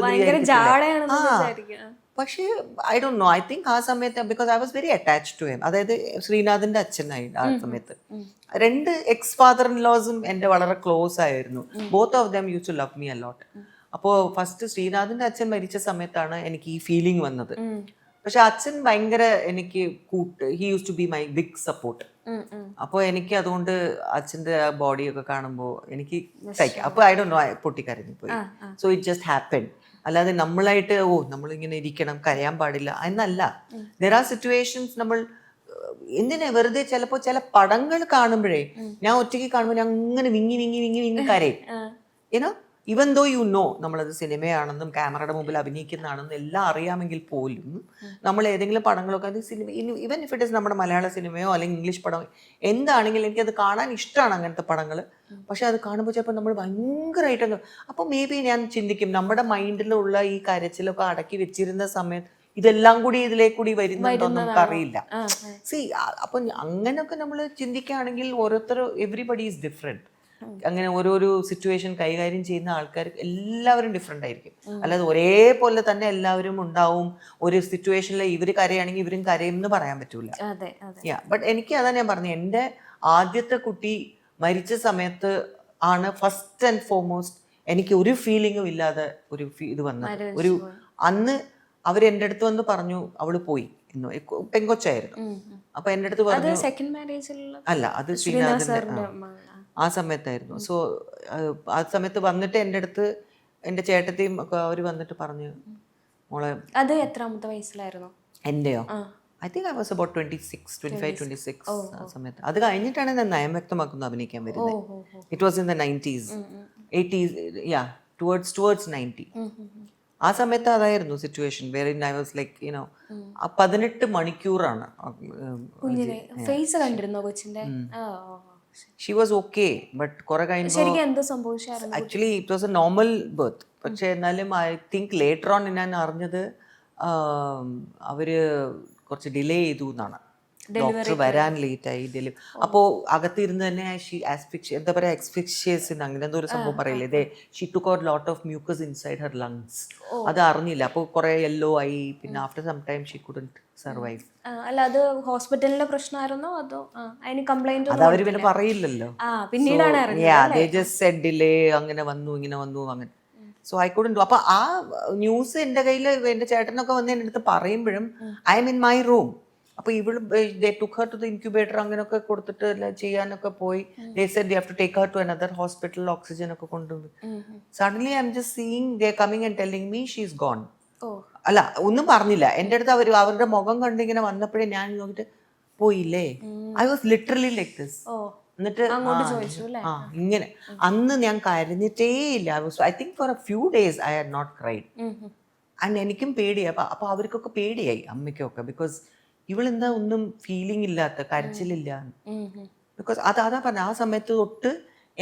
പക്ഷേ I don't know, I think ആ സമയത്ത് because I was very attached to him. അതായത് ശ്രീനാഥിന്റെ അച്ഛനായി ആ സമയത്ത് 2 എക്സ് ഫാദർ ഇൻ ലോസും എൻ്റെ വളരെ ക്ലോസ് ആയിരുന്നു. Both of them use to love me a lot. അപ്പോൾ ഫസ്റ്റ് ശ്രീനാഥിന്റെ അച്ഛൻ മരിച്ച സമയത്താണ് എനിക്ക് ഈ ഫീലിംഗ് വന്നത്. പക്ഷെ അച്ഛൻ ഭയങ്കര എനിക്ക് he use to be my big support. അപ്പോൾ എനിക്ക് അതുകൊണ്ട് അച്ഛൻ്റെ ബോഡിയൊക്കെ കാണുമ്പോൾ എനിക്ക് അപ്പോൾ ഐ ഡോണ്ട് നോ പൊട്ടിക്കരഞ്ഞു പോയി. So it just happen. അല്ലാതെ നമ്മളായിട്ട് നമ്മളിങ്ങനെ ഇരിക്കണം, കരയാൻ പാടില്ല എന്നല്ല. ദർ ആർ സിറ്റുവേഷൻസ് നമ്മൾ എന്തിനാ വെറുതെ ചിലപ്പോൾ ചില പടങ്ങൾ കാണുമ്പോഴേ ഞാൻ ഒറ്റയ്ക്ക് കാണുമ്പോൾ ഞാൻ അങ്ങനെ വിങ്ങി വിങ്ങി വിങ്ങി വിങ്ങി കരയും. ഏനോ ഈവൻ ദോ യു നോ നമ്മളത് സിനിമയാണെന്നും ക്യാമറയുടെ മുമ്പിൽ അഭിനയിക്കുന്നതാണെന്നും എല്ലാം അറിയാമെങ്കിൽ പോലും നമ്മൾ ഏതെങ്കിലും പടങ്ങളൊക്കെ അത് cinema even if it is നമ്മുടെ മലയാള സിനിമയോ അല്ലെങ്കിൽ ഇംഗ്ലീഷ് പടമോ എന്താണെങ്കിലും എനിക്കത് കാണാൻ ഇഷ്ടമാണ് അങ്ങനത്തെ പടങ്ങൾ. പക്ഷെ അത് കാണുമ്പോൾ ചിലപ്പോൾ നമ്മൾ ഭയങ്കരമായിട്ട് അപ്പോൾ മേ ബി ഞാൻ ചിന്തിക്കും നമ്മുടെ മൈൻഡിലുള്ള ഈ കരച്ചിലൊക്കെ അടക്കി വെച്ചിരുന്ന സമയത്ത് ഇതെല്ലാം കൂടി ഇതിലേക്കൂടി വരുന്നുണ്ടോ നമുക്കറിയില്ല. സി അപ്പം അങ്ങനെയൊക്കെ നമ്മൾ ചിന്തിക്കുകയാണെങ്കിൽ എവറിബഡി ഈസ് ഡിഫറെൻറ്റ്. അങ്ങനെ ഓരോരോ സിറ്റുവേഷൻ കൈകാര്യം ചെയ്യുന്ന ആൾക്കാർ എല്ലാവരും ഡിഫറെൻ്റ് ആയിരിക്കും. അല്ലാതെ ഒരേപോലെ തന്നെ എല്ലാവരും ഉണ്ടാവും. ഒരു സിറ്റുവേഷനിൽ ഇവർ കരയാണെങ്കിൽ ഇവരും കരയും എന്ന് പറയാൻ പറ്റൂല. ബട്ട് എനിക്ക് അതാ ഞാൻ പറഞ്ഞു, എൻ്റെ ആദ്യത്തെ കുട്ടി മരിച്ച സമയത്ത് ആണ് ഫസ്റ്റ് ആൻഡ് ഫോർമോസ്റ്റ് എനിക്ക് ഒരു ഫീലിംഗും ഇല്ലാതെ ഒരു ഇത് വന്നത്. ഒരു അന്ന് അവർ എൻ്റെ അടുത്ത് വന്ന് പറഞ്ഞു അവള് പോയി എന്ന്, പെങ്കൊച്ചായിരുന്നു. അപ്പൊ എൻ്റെ അടുത്ത് പറഞ്ഞു അല്ല അത് ശ്രീനാഥിന്റെ ആ സമയത്തായിരുന്നു. സോ ആ സമയത്ത് വന്നിട്ട് എൻ്റെ അടുത്ത് എൻ്റെ ചേട്ടത്തെയും ഒക്കെ അവർ വന്നിട്ട് പറഞ്ഞു മോളെ. അത് എത്രാമത്തെ വയസ്സിലായിരുന്നു എൻ്റെയോ? I think I was about 25-26 ആ സമയത്ത്. അത് കഴിഞ്ഞിട്ടാണ് ഞാൻ നയം വ്യക്തമാക്കുന്നത് അഭിനയിക്കാൻ വരുന്നത്. It was in the 90s, 80s, towards 90. ആ സമയത്ത് അതായിരുന്നു സിറ്റുവേഷൻ. വേറെ ഐ വാസ് ലൈക്ക് 18 മണിക്കൂറാണ്. കുഞ്ഞിനെ ഫേസ് കണ്ടിരുന്നോ കൊച്ചിന്റെ? ഷി വാസ് ഓക്കെ, ബട്ട് കുറെ കഴിഞ്ഞപ്പോൾ ശരിക്കും എന്തോ സംഭവിച്ചായിരുന്നു? Actually it was a normal birth. പക്ഷെ എന്നാലും ഐ തിങ്ക് ലേറ്റർ ഓൺ ഞാൻ അറിഞ്ഞത് അവര് കുറച്ച് ഡിലേ ചെയ്തു എന്നാണ്. ഡോക്ടർ വരാൻ ലേറ്റ് ആയി ഡെലിവറി. അപ്പോൾ അകത്തിരുന്ന് തന്നെ എന്താ പറയുക, എക്സ്ഫിക്ഷിയേഴ്സ് അങ്ങനെ എന്തോ ഒരു സംഭവം പറയില്ലേ, she took out lot of mucus inside her lungs. അത് അറിഞ്ഞില്ല. അപ്പോൾ കുറെ യെല്ലോ ആയി. പിന്നെ after some time she couldn't survive. അല്ല, അത് ഹോസ്പിറ്റലിന്റെ പ്രശ്നമായിരുന്നോ അതോ അതിന് കംപ്ലൈന്റ്? അത് അവര് പിന്നെ പറയില്ലല്ലോ, പിന്നീടാണ് ഡിലേ അങ്ങനെ വന്നു ഇങ്ങനെ വന്നു അങ്ങനെ. So I couldn't. അപ്പൊ ആ ന്യൂസ് എന്റെ കയ്യിൽ എന്റെ ചേട്ടനൊക്കെ വന്ന് എന്റെ അടുത്ത് പറയുമ്പോഴും I'm in my room. അപ്പൊ ഇവള് they took her to the incubator അങ്ങനെയൊക്കെ കൊടുത്തിട്ട് ചെയ്യാനൊക്കെ പോയി. They said you have to take her to another hospital, oxygen ഒക്കെ കൊണ്ടുപോയി. Suddenly I'm just seeing they coming and telling me she is gone. അല്ല, ഒന്നും പറഞ്ഞില്ല എൻ്റെ അടുത്ത്. അവരുടെ മുഖം കണ്ടിങ്ങനെ വന്നപ്പോഴേ ഞാൻ നോക്കിട്ട് പോയില്ലേ. I was literally like this. എന്നിട്ട് ഇങ്ങനെ അന്ന് ഞാൻ കരഞ്ഞിട്ടേ ഇല്ല. I think for a few days I had not cried. And എനിക്കും പേടിയായി. അപ്പൊ അവർക്കൊക്കെ പേടിയായി, അമ്മയ്ക്കൊക്കെ. ബിക്കോസ് ഇവളെന്താ ഒന്നും ഫീലിംഗ് ഇല്ലാത്ത, കരച്ചിലില്ല. ബിക്കോസ് അതാ പറഞ്ഞ ആ സമയത്ത് തൊട്ട്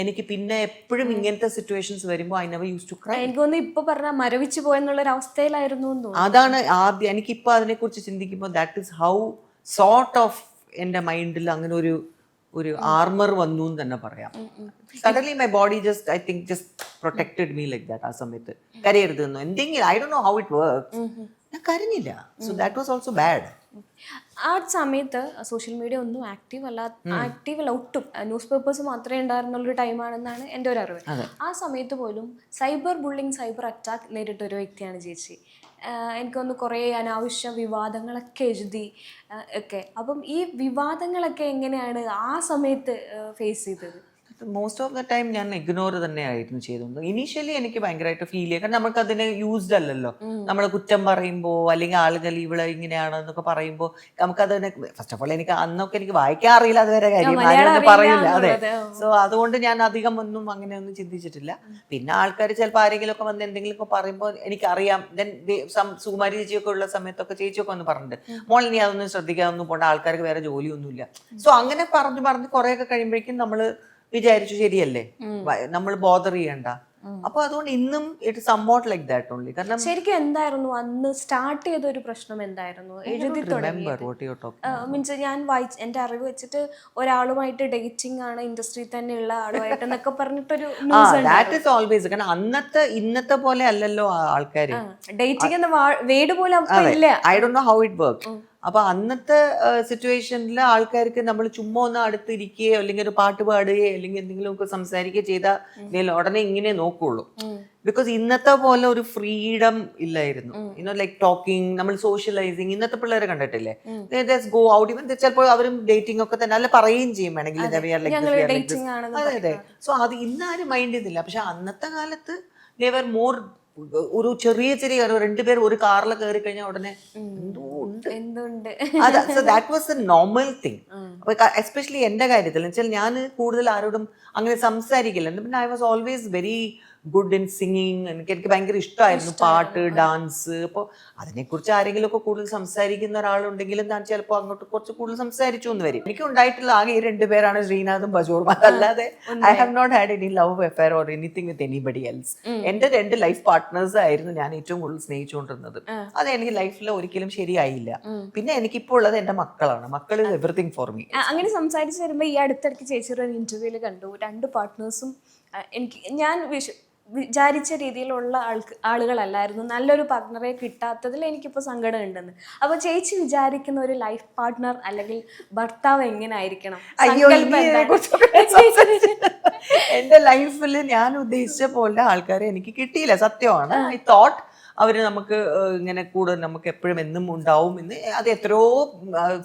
എനിക്ക് പിന്നെ എപ്പോഴും ഇങ്ങനത്തെ സിറ്റുവേഷൻസ് വരുമ്പോൾ I never use to cry. എനിക്ക് തോന്നുന്നു ഇപ്പൊ പറഞ്ഞ മരവിച്ചു പോയെന്നുള്ളൊരു അവസ്ഥയിലായിരുന്നു. അതാണ് ആദ്യം എനിക്കിപ്പോൾ അതിനെക്കുറിച്ച് ചിന്തിക്കുമ്പോൾ that is how sort of എൻ്റെ മൈൻഡിൽ അങ്ങനെ ഒരു ആർമർ വന്നു എന്ന് തന്നെ പറയാം. Suddenly my body just I think just protected me like that. ആ സമയത്ത് കരയരുത് എന്നോ എന്തെങ്കിലും, I don't know how it works. ഞാൻ കരഞ്ഞില്ല. So that was also bad. ആ സമയത്ത് സോഷ്യൽ മീഡിയ ഒന്നും ആക്റ്റീവ് അല്ല ഒട്ടും. ന്യൂസ് പേപ്പേഴ്സ് മാത്രമേ ഉണ്ടായിരുന്നുള്ളൊരു ടൈമാണെന്നാണ് എൻ്റെ ഒരു അറിവ്. ആ സമയത്ത് പോലും സൈബർ ബുള്ളിങ്, സൈബർ അറ്റാക്ക് നേരിട്ടൊരു വ്യക്തിയാണ് ചേച്ചി. എനിക്കൊന്ന് കുറേ അനാവശ്യ വിവാദങ്ങളൊക്കെ എഴുതി ഒക്കെ. അപ്പം ഈ വിവാദങ്ങളൊക്കെ എങ്ങനെയാണ് ആ സമയത്ത് ഫേസ് ചെയ്തത്? മോസ്റ്റ് ഓഫ് ദ ടൈം ഞാൻ ഇഗ്നോർ തന്നെയായിരുന്നു ചെയ്തത്. ഇനീഷ്യലി എനിക്ക് ഭയങ്കരമായിട്ട് ഫീൽ ചെയ്യാം. കാരണം നമുക്ക് അതിനെ യൂസ്ഡ് അല്ലല്ലോ. നമ്മളെ കുറ്റം പറയുമ്പോൾ അല്ലെങ്കിൽ ആളുകൾ ഇവിടെ ഇങ്ങനെയാണ് എന്നൊക്കെ പറയുമ്പോൾ നമുക്കതിനെ ഫസ്റ്റ് ഓഫ് ഓൾ എനിക്ക് അന്നൊക്കെ എനിക്ക് വായിക്കാൻ അറിയില്ല, അതുവരെ കാര്യം ആരും പറയില്ല. അതെ. സോ അതുകൊണ്ട് ഞാൻ അധികം ഒന്നും അങ്ങനെയൊന്നും ചിന്തിച്ചിട്ടില്ല. പിന്നെ ആൾക്കാർ ചിലപ്പോൾ ആരെങ്കിലും ഒക്കെ വന്ന് എന്തെങ്കിലുമൊക്കെ പറയുമ്പോൾ എനിക്കറിയാം. ദെൻ സുകുമാരി ചേച്ചിയൊക്കെ ഉള്ള സമയത്തൊക്കെ ചേച്ചിയൊക്കെ വന്ന് പറഞ്ഞിട്ട് മോൾ ഇനി അതൊന്നും ശ്രദ്ധിക്കാതൊന്നും പോണ്ട, ആൾക്കാർക്ക് വേറെ ജോലിയൊന്നുമില്ല. സോ അങ്ങനെ പറഞ്ഞ് കുറേയൊക്കെ കഴിയുമ്പോഴേക്കും നമ്മൾ വിചാരിച്ചു ശരിയല്ലേ, നമ്മൾ ബോദർ ചെയ്യണ്ട. അപ്പൊ അതുകൊണ്ട് ഇന്നും it somewhat like that only. കാരണം ശരിക്കും എന്തായിരുന്നു അന്ന് സ്റ്റാർട്ട് ചെയ്ത ഒരു പ്രശ്നം? എന്തായിരുന്നു എഴുതി മീൻസ് ഞാൻ എന്റെ അറിവ് വെച്ചിട്ട് ഒരാളുമായിട്ട് ഡേറ്റിംഗ് ആണ്, ഇൻഡസ്ട്രിയിൽ തന്നെയുള്ള ആളുമായിട്ട് എന്നൊക്കെ പറഞ്ഞിട്ടൊരു ഓൾവേസ്. കാരണം ഇന്നത്തെ പോലെ അല്ലല്ലോ ആൾക്കാര്. ഡേറ്റിംഗ് എന്ന വേർഡ് പോലും ഇല്ല. I don't know how it work. അപ്പൊ അന്നത്തെ സിറ്റുവേഷനിൽ ആൾക്കാർക്ക് നമ്മൾ ചുമ്മാ ഒന്ന് അടുത്തിരിക്കുകയോ അല്ലെങ്കിൽ ഒരു പാട്ട് പാടുകയോ അല്ലെങ്കിൽ എന്തെങ്കിലും ഒക്കെ സംസാരിക്കുകയോ ചെയ്താൽ ഉടനെ ഇങ്ങനെ നോക്കുള്ളൂ. ബിക്കോസ് ഇന്നത്തെ പോലെ ഒരു ഫ്രീഡം ഇല്ലായിരുന്നു. ലൈക്ക് ടോക്കിംഗ്, നമ്മൾ സോഷ്യലൈസിങ്. ഇന്നത്തെ പിള്ളേരെ കണ്ടിട്ടില്ലേ, ഗോ ഔട്ട്. ഇവൻ ചിലപ്പോൾ അവരും ഡേറ്റിംഗ് ഒക്കെ തന്നെ അല്ല പറയുകയും ചെയ്യും വേണമെങ്കിൽ. അതെ. സോ അത് ഇന്നാരും മൈൻഡ് ചെയ്തില്ല. പക്ഷെ അന്നത്തെ കാലത്ത് ദേവർ മോർ. ഒരു ചെറിയ 2 പേർ ഒരു കാറിൽ കയറി കഴിഞ്ഞാൽ ഉടനെ എന്തുണ്ട്. So that was a normal thing. അപ്പൊ എസ്പെഷ്യലി എന്റെ കാര്യത്തിൽ വെച്ചാൽ ഞാൻ കൂടുതൽ ആരോടും അങ്ങനെ സംസാരിക്കില്ല. പിന്നെ I was always very good in singing. എനിക്ക് ഭയങ്കര ഇഷ്ടമായിരുന്നു പാട്ട്, ഡാൻസ്. അപ്പോൾ അതിനെക്കുറിച്ച് ആരെങ്കിലും ഒക്കെ കൂടുതൽ സംസാരിക്കുന്ന ഒരാളുണ്ടെങ്കിലും ഞാൻ ചിലപ്പോൾ അങ്ങോട്ട് കുറച്ച് കൂടുതൽ സംസാരിച്ചു എന്ന് വരും. എനിക്ക് ഉണ്ടായിട്ടുള്ള ആകെ 2 പേരാണ്, ശ്രീനാഥും ബജോറും. അതല്ലാതെ I have not had any love affair or anything with anybody else. എന്റെ 2 ലൈഫ് പാർട്ട്നേഴ്സ് ആയിരുന്നു ഞാൻ ഏറ്റവും കൂടുതൽ സ്നേഹിച്ചുകൊണ്ടിരുന്നത്. അത് എനിക്ക് ലൈഫിൽ ഒരിക്കലും ശരിയായില്ല. പിന്നെ എനിക്കിപ്പോൾ ഉള്ളത് എന്റെ മക്കളാണ്. മക്കൾ ഇസ് എവറിത്തിങ് ഫോർ മീ. അങ്ങനെ സംസാരിച്ച് വരുമ്പോൾ ഈ അടുത്തിടയ്ക്ക് ചേച്ചിയുടെ ഒരു ഇന്റർവ്യൂവിൽ കണ്ടു 2 പാർട്ട്നേഴ്സും ഞാൻ വിചാരിച്ച രീതിയിലുള്ള ആളുകളല്ലായിരുന്നു. നല്ലൊരു പാർട്ട്ണറെ കിട്ടാത്തതിൽ എനിക്കിപ്പോൾ സങ്കടം ഉണ്ടെന്ന്. അപ്പൊ ചേച്ചി വിചാരിക്കുന്ന ഒരു ലൈഫ് പാർട്ട്ണർ അല്ലെങ്കിൽ ഭർത്താവ് എങ്ങനെ ആയിരിക്കണം? എന്റെ ലൈഫിൽ ഞാൻ ഉദ്ദേശിച്ച പോലെ ആൾക്കാരെ എനിക്ക് കിട്ടിയില്ല, സത്യമാണ്. ഐ തോട്ട് അവര് നമുക്ക് ഇങ്ങനെ കൂടുതൽ നമുക്ക് എപ്പോഴും എന്നും ഉണ്ടാവും എന്ന്. അത് എത്രയോ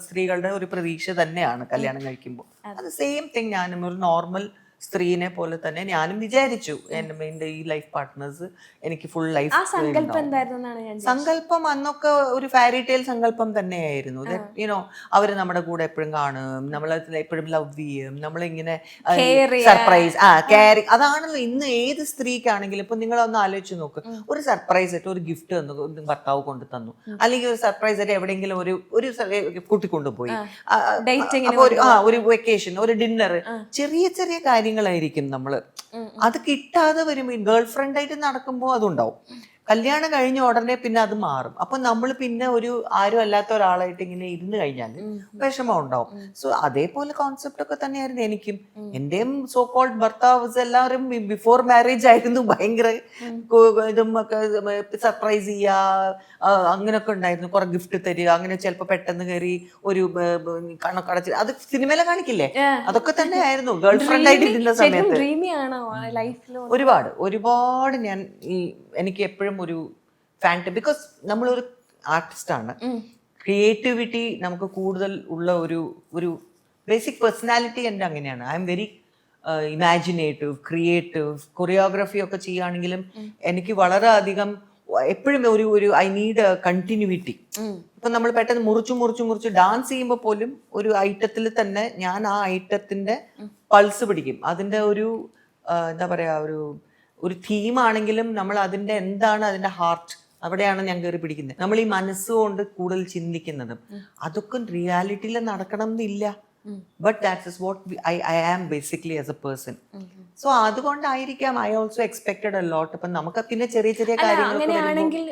സ്ത്രീകളുടെ ഒരു പ്രതീക്ഷ തന്നെയാണ് കല്യാണം കഴിക്കുമ്പോൾ. അത് സെയിം തിങ് ഞാനും ഒരു നോർമൽ സ്ത്രീനെ പോലെ തന്നെ ഞാനും വിചാരിച്ചു എൻ്റെ ഈ ലൈഫ് പാർട്ട്നേഴ്സ് എനിക്ക് ഫുൾ ലൈഫ്. ആ സങ്കല്പം എന്തായിരുന്നാണ് ഞാൻ സങ്കല്പം അന്നൊക്കെ ഒരു ഫാരി ടെയിൽ സങ്കല്പം തന്നെയായിരുന്നു. യുനോ അവര് നമ്മുടെ കൂടെ എപ്പോഴും കാണും, നമ്മളെ എപ്പോഴും ലവ് ചെയ്യും, നമ്മളിങ്ങനെ സർപ്രൈസ് കെയറിങ്. അതാണല്ലോ ഇന്ന് ഏത് സ്ത്രീക്കാണെങ്കിലും. ഇപ്പൊ നിങ്ങളൊന്ന് ആലോചിച്ച് നോക്ക്, ഒരു സർപ്രൈസ് ആയിട്ട് ഒരു ഗിഫ്റ്റ് തന്നു ഭർത്താവ് കൊണ്ട് തന്നു, അല്ലെങ്കിൽ ഒരു സർപ്രൈസ് ആയിട്ട് എവിടെയെങ്കിലും ഒരു കൂട്ടിക്കൊണ്ടുപോയി, ഒരു വെക്കേഷൻ, ഒരു ഡിന്നർ, ചെറിയ ചെറിയ കാര്യങ്ങളായിരിക്കും നമ്മള്. അത് കിട്ടാതെ വരുമ്പോ ഗേൾ ഫ്രണ്ട് ആയിട്ട് നടക്കുമ്പോൾ അതുണ്ടാവും. കല്യാണം കഴിഞ്ഞ ഉടനെ പിന്നെ അത് മാറും. അപ്പൊ നമ്മൾ പിന്നെ ഒരു ആരും അല്ലാത്ത ഒരാളായിട്ട് ഇങ്ങനെ ഇരുന്ന് കഴിഞ്ഞാൽ വിഷമം ഉണ്ടാവും. സോ അതേപോലെ കോൺസെപ്റ്റ് ഒക്കെ തന്നെയായിരുന്നു എനിക്കും. എന്റെയും സോ കോൾഡ് ഭർത്താവ് എല്ലാവരും ബിഫോർ മാരേജ് ആയിരുന്നു ഭയങ്കര ഇതും ഒക്കെ സർപ്രൈസ് ചെയ്യാ, അങ്ങനെയൊക്കെ ഉണ്ടായിരുന്നു. കുറെ ഗിഫ്റ്റ് തരിക, അങ്ങനെ ചിലപ്പോ പെട്ടെന്ന് കയറി ഒരു കണ്ണൊക്കെ അടച്ച്, അത് സിനിമയിലെ കാണിക്കില്ലേ, അതൊക്കെ തന്നെ ആയിരുന്നു ഗേൾ ഫ്രണ്ട് ആയിട്ട് ഇരുന്ന സമയത്ത്. ഒരുപാട് ഞാൻ എനിക്ക് എപ്പോഴും ഒരു ഫാൻറ്റ, ബിക്കോസ് നമ്മളൊരു ആർട്ടിസ്റ്റാണ്. ക്രിയേറ്റിവിറ്റി നമുക്ക് കൂടുതൽ ഉള്ള ഒരു ബേസിക് പേഴ്സണാലിറ്റി എൻ്റെ അങ്ങനെയാണ്. I am very imaginative, creative. Choreography ഒക്കെ ചെയ്യുകയാണെങ്കിലും എനിക്ക് വളരെ അധികം എപ്പോഴും ഒരു ഐ നീഡ് കണ്ടിന്യൂവിറ്റി. ഇപ്പൊ നമ്മൾ പെട്ടെന്ന് മുറിച്ച് ഡാൻസ് ചെയ്യുമ്പോൾ പോലും ഒരു ഐറ്റത്തിൽ തന്നെ ഞാൻ ആ ഐറ്റത്തിന്റെ പൾസ് പിടിക്കും. അതിന്റെ ഒരു എന്താ പറയാ, ഒരു തീമാണെങ്കിലും നമ്മൾ അതിന്റെ എന്താണ് അതിന്റെ ഹാർട്ട്, അവിടെയാണ് ഞാൻ കയറി പിടിക്കുന്നത്. നമ്മൾ ഈ മനസ്സുകൊണ്ട് കൂടുതൽ ചിന്തിക്കുന്നതും അതൊക്കെ റിയാലിറ്റിയിൽ നടക്കണം എന്നില്ല. But that is what I am basically as a person. So അതുകൊണ്ടായിരിക്കാം I also expected a lot. അപ്പൊ നമുക്ക് പിന്നെ ചെറിയ ചെറിയ കാര്യങ്ങൾ. അങ്ങനെയാണെങ്കിൽ